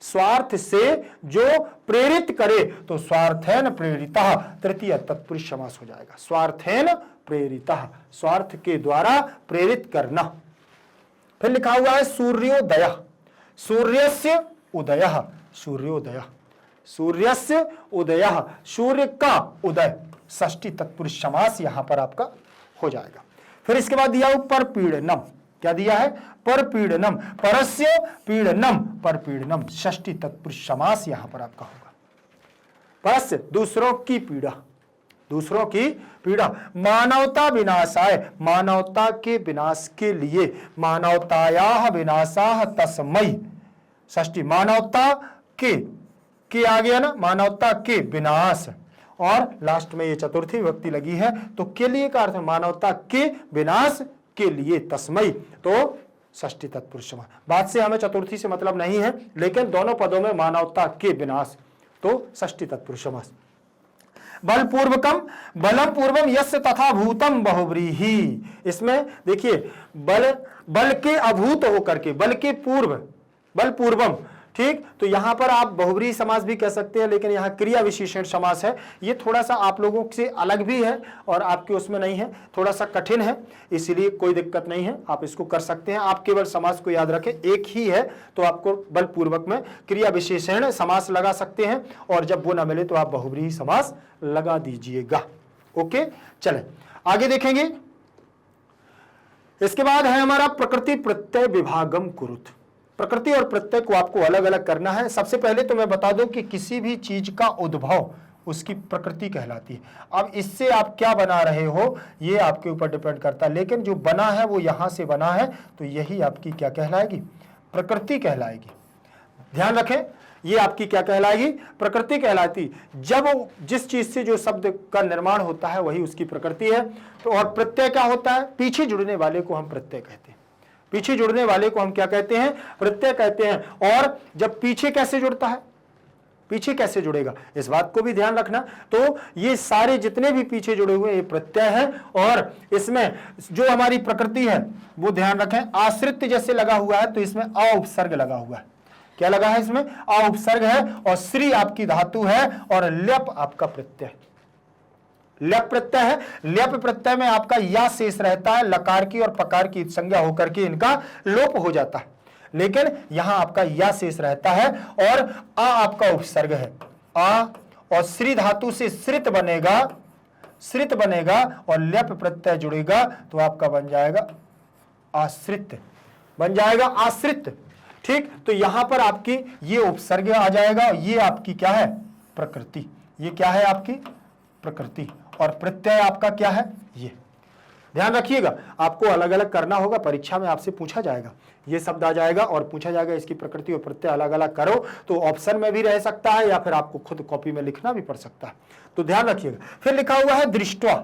स्वार्थ से जो प्रेरित करे, तो स्वार्थेन प्रेरिता तृतीय तत्पुरुष समास हो जाएगा। स्वार्थेन प्रेरिता, स्वार्थ के द्वारा प्रेरित करना। फिर लिखा हुआ है सूर्योदय, सूर्यस्य उदयः, सूर्योदय, सूर्यस्य उदयः, सूर्य का उदय, षष्ठी तत्पुरुष समास यहां पर आपका हो जाएगा। फिर इसके बाद दिया परपीड़नम, क्या दिया है, परपीड़नम, परस्य पीड़नम, परपीड़नम, षष्ठी तत्पुरुष समास यहां पर आपका होगा। परस्य, दूसरों की पीड़ा, दूसरों की पीड़ा, मानवता विनाशाय, मानवता के विनाश के लिए, मानवतायाः विनाशाः तस्मै, षष्ठी, मानवता के आ गया ना, मानवता के विनाश, और लास्ट में ये चतुर्थी विभक्ति लगी है तो के लिए का अर्थ मानवता के विनाश के लिए, तस्मै, तो षष्ठी तत्पुरुष समास। बात से हमें चतुर्थी से मतलब नहीं है, लेकिन दोनों पदों में मानवता के विनाश, तो षष्ठी तत्पुरुष समास। बलपूर्वकम, बलम पूर्वम यस्य तथा भूतम बहुव्रीहि, इसमें देखिए बल के अभूत होकर के, बल के पूर्व, बल पूर्वम, ठीक, तो यहां पर आप बहुव्रीहि समास भी कह सकते हैं, लेकिन यहां क्रिया विशेषण समास है। ये थोड़ा सा आप लोगों से अलग भी है और आपके उसमें नहीं है, थोड़ा सा कठिन है, इसीलिए कोई दिक्कत नहीं है, आप इसको कर सकते हैं। आप केवल समास को याद रखें, एक ही है तो आपको बलपूर्वक में क्रिया विशेषण समास लगा सकते हैं, और जब वो ना मिले तो आप बहुव्रीहि समास लगा दीजिएगा। ओके, चले आगे देखेंगे। इसके बाद है हमारा प्रकृति प्रत्यय विभागम कुरुत। प्रकृति और प्रत्यय को आपको अलग अलग करना है। सबसे पहले तो मैं बता दूं कि किसी भी चीज का उद्भव उसकी प्रकृति कहलाती है। अब इससे आप क्या बना रहे हो ये आपके ऊपर डिपेंड करता है, लेकिन जो बना है वो यहां से बना है तो यही आपकी क्या कहलाएगी, प्रकृति कहलाएगी। ध्यान रखें, ये आपकी क्या कहलाएगी, प्रकृति कहलाती। जब जिस चीज से जो शब्द का निर्माण होता है वही उसकी प्रकृति है। तो और प्रत्यय क्या होता है, पीछे जुड़ने वाले को हम प्रत्यय कहते हैं, पीछे जुड़ने वाले को हम क्या कहते हैं, प्रत्यय कहते हैं। और जब पीछे कैसे जुड़ता है, पीछे कैसे जुड़ेगा, इस बात को भी ध्यान रखना। तो ये सारे जितने भी पीछे जुड़े हुए ये प्रत्यय है, और इसमें जो हमारी प्रकृति है वो ध्यान रखें, आश्रित जैसे लगा हुआ है तो इसमें अ उपसर्ग लगा हुआ है। क्या लगा है इसमें, अ उपसर्ग है, और श्री आपकी धातु है, और ल्यप आपका प्रत्यय, ल्यप प्रत्यय है। ल्यप प्रत्यय में आपका या शेष रहता है, लकार की और पकार की संज्ञा होकर के इनका लोप हो जाता है, लेकिन यहां आपका या शेष रहता है, और आ आपका उपसर्ग है, आ, और श्री धातु से श्रित बनेगा, श्रित बनेगा, और ल्यप प्रत्यय जुड़ेगा तो आपका बन जाएगा आश्रित, बन जाएगा आश्रित। ठीक, तो यहां पर आपकी ये उपसर्ग आ जाएगा, ये आपकी क्या है, प्रकृति, ये क्या है आपकी प्रकृति, और प्रत्यय आपका क्या है, ये ध्यान रखिएगा। आपको अलग अलग करना होगा, परीक्षा में आपसे पूछा जाएगा, ये शब्द आ जाएगा और पूछा जाएगा इसकी प्रकृति और प्रत्यय अलग अलग करो, तो ऑप्शन में भी रह सकता है या फिर आपको खुद कॉपी में लिखना भी पड़ सकता है, तो ध्यान रखिएगा। फिर लिखा हुआ है दृष्टवा,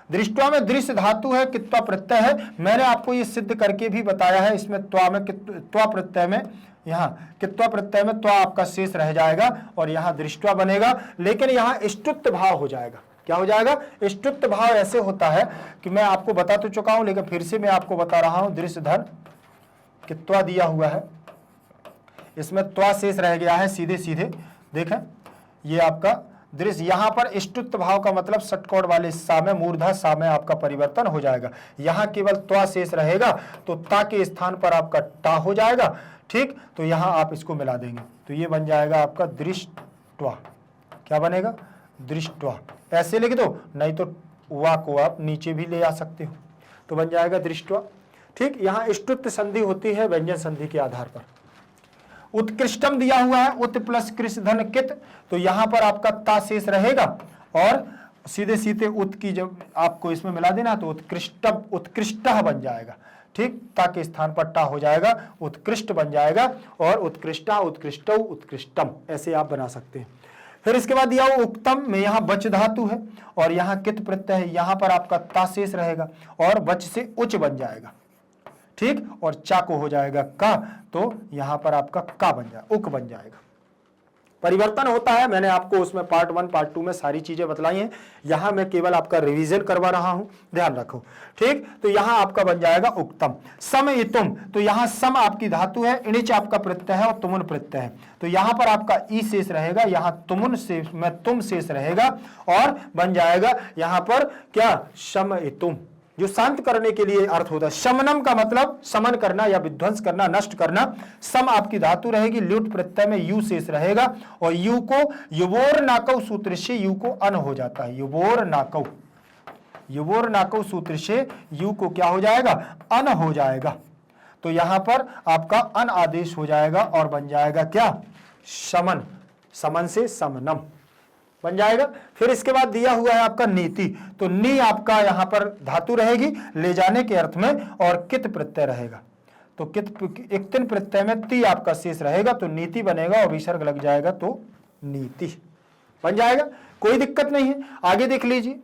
दृष्टवा में दृश्य धातु है, कित्वा प्रत्यय है। मैंने आपको ये सिद्ध करके भी बताया है, इसमें त्वा में त्वा प्रत्यय में, यहाँ कित्वा प्रत्यय में त्वा आपका शेष रह जाएगा और यहाँ दृष्टवा बनेगा, लेकिन यहाँ इष्टुत्व भाव हो जाएगा। क्या हो जाएगा, इष्टुत्व भाव ऐसे होता है कि मैं आपको बता तो चुका हूं, लेकिन फिर से मैं आपको बता रहा हूं। दृश्य धन कित्वा दिया हुआ है, इसमें त्वा शेष रह गया है, सीधे सीधे देखें, ये आपका दृश्य, यहां पर इष्टुत्व भाव का मतलब षटकोण वाले सा में, मूर्धा सा में आपका परिवर्तन हो जाएगा। यहां केवल त्वा शेष रहेगा तो ता के स्थान पर आपका टा हो जाएगा। ठीक, तो यहां आप इसको मिला देंगे तो ये बन जाएगा आपका दृष्टवा। क्या बनेगा, दृष्टवा, ऐसे लिख दो, नहीं तो वा को आप नीचे भी ले आ सकते हो, तो बन जाएगा दृष्टवा। ठीक, यहां ष्टुत्व संधि होती है व्यंजन संधि के आधार पर। उत्कृष्टम दिया हुआ है, उत प्लस कृष धन कित, तो यहां पर आपका ता शेष रहेगा और सीधे सीधे उत की जब आपको इसमें मिला देना तो उत्कृष्टम उत्कृष्ट बन जाएगा। ठीक, ता के स्थान पर टा हो जाएगा, उत्कृष्ट बन जाएगा और उत्कृष्टा उत्कृष्टौ उत्कृष्टम ऐसे आप बना सकते हैं। फिर इसके बाद दिया हुआ उक्तम में यहाँ बच धातु है और यहाँ कित प्रत्यय है, यहाँ पर आपका ता शेष रहेगा और बच से उच्च बन जाएगा। ठीक, और चा को हो जाएगा का, तो यहां पर आपका का बन जाएगा, उक बन जाएगा। परिवर्तन होता है, मैंने आपको उसमें पार्ट 1 पार्ट 2 में सारी चीजें बतलाई हैं, यहां मैं केवल आपका रिवीजन करवा रहा हूं, ध्यान रखो। ठीक, तो यहां आपका बन जाएगा उक्तम। सम इतुम, तो यहां सम आपकी धातु है, इणिच आपका प्रत्यय है और तुमुन प्रत्यय है, तो यहां पर आपका ई शेष रहेगा, यहां तुमुन शेष में तुम शेष रहेगा और बन जाएगा यहां पर क्या, शम इतुम, जो शांत करने के लिए अर्थ होता है। शमनम का मतलब समन करना या विध्वंस करना, नष्ट करना। सम आपकी धातु रहेगी, ल्युट प्रत्यय में यू शेष रहेगा और यू को युवोर नाकव सूत्र से यू को अन हो जाता है, युवोर नाकव, युवोर नाकव सूत्र से यू को क्या हो जाएगा, अन हो जाएगा, तो यहां पर आपका अन आदेश हो जाएगा और बन जाएगा क्या, शमन, समन से समनम बन जाएगा। फिर इसके बाद दिया हुआ है आपका नीति, तो नी आपका यहां पर धातु रहेगी ले जाने के अर्थ में और कित प्रत्यय रहेगा, तो कित एक तीन प्रत्यय में ती आपका शेष रहेगा, तो नीति बनेगा और विसर्ग लग जाएगा तो नीति बन जाएगा, कोई दिक्कत नहीं है। आगे देख लीजिए,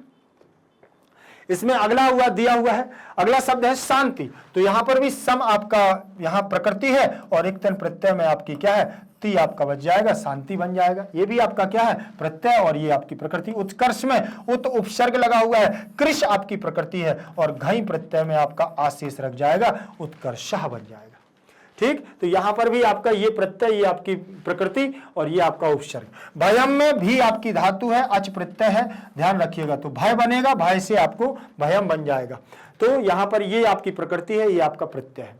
इसमें अगला हुआ दिया हुआ है, अगला शब्द है शांति, तो यहां पर भी सम आपका यहां प्रकृति है और एक तन प्रत्यय में आपकी क्या है, ती आपका बच जाएगा, शांति बन जाएगा। ये भी आपका क्या है, प्रत्यय और ये आपकी प्रकृति। उत्कर्ष में उत उपसर्ग लगा हुआ है, कृष आपकी प्रकृति है और घई प्रत्यय में आपका आशेष रख जाएगा, उत्कर्षः बन जाएगा। ठीक, तो यहां पर भी आपका ये प्रत्यय, ये आपकी प्रकृति और ये आपका उपसर्ग। भयम में भी आपकी धातु है, अच प्रत्यय है, ध्यान रखिएगा, तो भय बनेगा, भय से आपको भयम बन जाएगा, तो यहां पर ये आपकी प्रकृति है, ये आपका प्रत्यय है।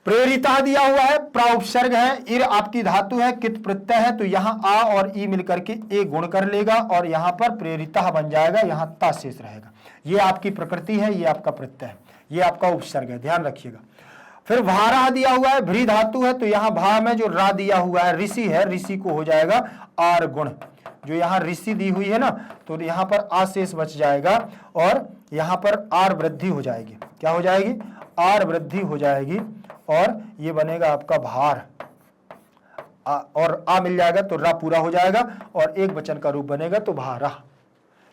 प्रेरिता दिया हुआ है, प्रा उपसर्ग है, इर आपकी धातु है, कित प्रत्यय है, तो यहां आ और ई मिलकर के ए गुण कर लेगा और यहां पर प्रेरिता बन जाएगा, यहां ता शेष रहेगा। ये आपकी प्रकृति है, ये आपका प्रत्यय है, ये आपका उपसर्ग है, ध्यान रखिएगा। फिर भारा दिया हुआ है, भ्री धातु है, तो यहां भा में जो रा दिया हुआ है ऋषि है, ऋषि को हो जाएगा आर गुण, जो यहां ऋषि दी हुई है ना, तो यहां पर आ शेष बच जाएगा और यहां पर आर वृद्धि हो जाएगी, क्या हो जाएगी, आर वृद्धि हो जाएगी और ये बनेगा आपका भार, और आ मिल जाएगा तो रा पूरा हो जाएगा और एक वचन का रूप बनेगा तो भारा।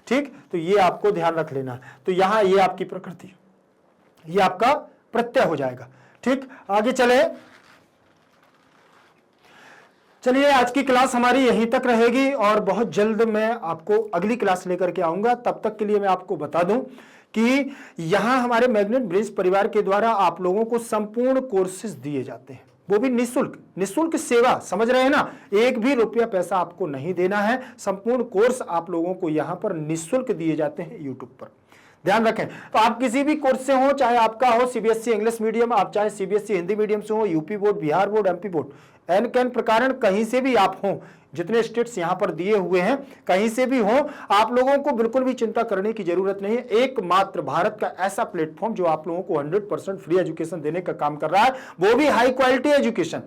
ठीक, तो ये आपको ध्यान रख लेना है। तो यहां ये आपकी प्रकृति, ये आपका प्रत्यय हो जाएगा। ठीक, आगे चलिए आज की क्लास हमारी यहीं तक रहेगी और बहुत जल्द मैं आपको अगली क्लास लेकर के आऊंगा। तब तक के लिए मैं आपको बता दूं कि यहां हमारे मैग्नेट ब्रिज परिवार के द्वारा आप लोगों को संपूर्ण कोर्सेज दिए जाते हैं, वो भी निःशुल्क, निःशुल्क सेवा, समझ रहे हैं ना, एक भी रुपया पैसा आपको नहीं देना है, संपूर्ण कोर्स आप लोगों को यहां पर निःशुल्क दिए जाते हैं यूट्यूब पर, ध्यान रखें। तो आप किसी भी कोर्स से हो, चाहे आपका हो सीबीएसई इंग्लिश मीडियम, आप चाहे सीबीएसई हिंदी मीडियम से हो, UP board, Bihar board, MP board, एन कैन प्रकार कहीं से भी आप हो, जितने स्टेट्स यहां पर दिए हुए हैं कहीं से भी हो, आप लोगों को बिल्कुल भी चिंता करने की जरूरत नहीं है। एकमात्र भारत का ऐसा प्लेटफॉर्म जो आप लोगों को 100% फ्री एजुकेशन देने का काम कर रहा है, वो भी हाई क्वालिटी एजुकेशन,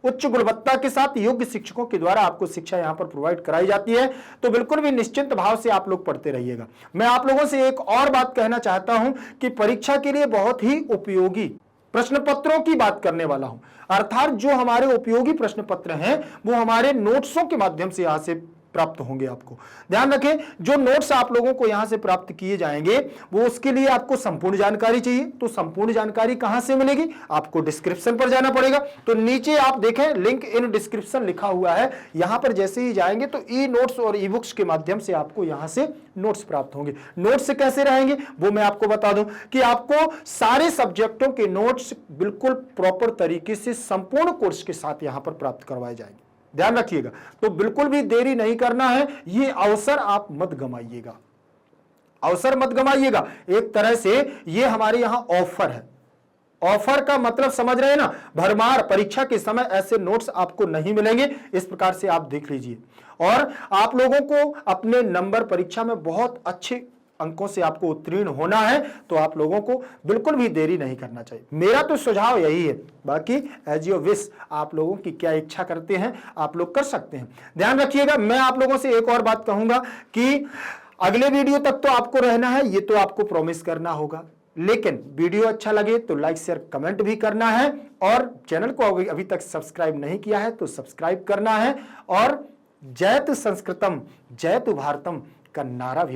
उच्च गुणवत्ता के साथ योग्य शिक्षकों के द्वारा आपको शिक्षा यहां पर प्रोवाइड कराई जाती है। तो बिल्कुल भी निश्चिंत भाव से आप लोग पढ़ते रहिएगा। मैं आप लोगों से एक और बात कहना चाहता हूं कि परीक्षा के लिए बहुत ही उपयोगी प्रश्न पत्रों की बात करने वाला हूं, अर्थात जो हमारे उपयोगी प्रश्न पत्र हैं वो हमारे नोट्सों के माध्यम से यहां से प्राप्त होंगे। आपको ध्यान रखें, जो नोट्स आप लोगों को यहां से प्राप्त किए जाएंगे वो उसके लिए आपको संपूर्ण जानकारी चाहिए। तो संपूर्ण जानकारी कहां से मिलेगी, आपको डिस्क्रिप्शन पर जाना पड़ेगा। तो नीचे आप देखें लिंक इन डिस्क्रिप्शन लिखा हुआ है, यहां पर जैसे ही जाएंगे तो ई नोट्स और ई बुक्स के माध्यम से आपको यहां से नोट्स प्राप्त होंगे। नोट्स कैसे रहेंगे वो मैं आपको बता दूं कि आपको सारे सब्जेक्टों के नोट्स बिल्कुल प्रॉपर तरीके से संपूर्ण कोर्स के साथ यहां पर प्राप्त करवाए जाएंगे, ध्यान रखिएगा। तो बिल्कुल भी देरी नहीं करना है, ये अवसर आप मत गमाइएगा, अवसर मत गमाइएगा। एक तरह से ये हमारे यहां ऑफर है। ऑफर का मतलब समझ रहे हैं ना, भरमार परीक्षा के समय ऐसे नोट्स आपको नहीं मिलेंगे। इस प्रकार से आप देख लीजिए और आप लोगों को अपने नंबर परीक्षा में बहुत अच्छे अंकों से आपको उत्तीर्ण होना है तो आप लोगों को बिल्कुल भी देरी नहीं करना चाहिए। मेरा तो सुझाव यही है, बाकी एज योर विश, आप लोगों की क्या इच्छा करते हैं आप लोग कर सकते हैं। ध्यान रखिएगा, मैं आप लोगों से एक और बात कहूंगा कि अगले वीडियो तक तो आपको रहना है, ये तो आपको प्रॉमिस करना होगा, लेकिन वीडियो अच्छा लगे तो लाइक शेयर कमेंट भी करना है, और चैनल को अभी तक सब्सक्राइब नहीं किया है तो सब्सक्राइब करना है, और जयतु संस्कृतम जयतु भारतम का नारा भी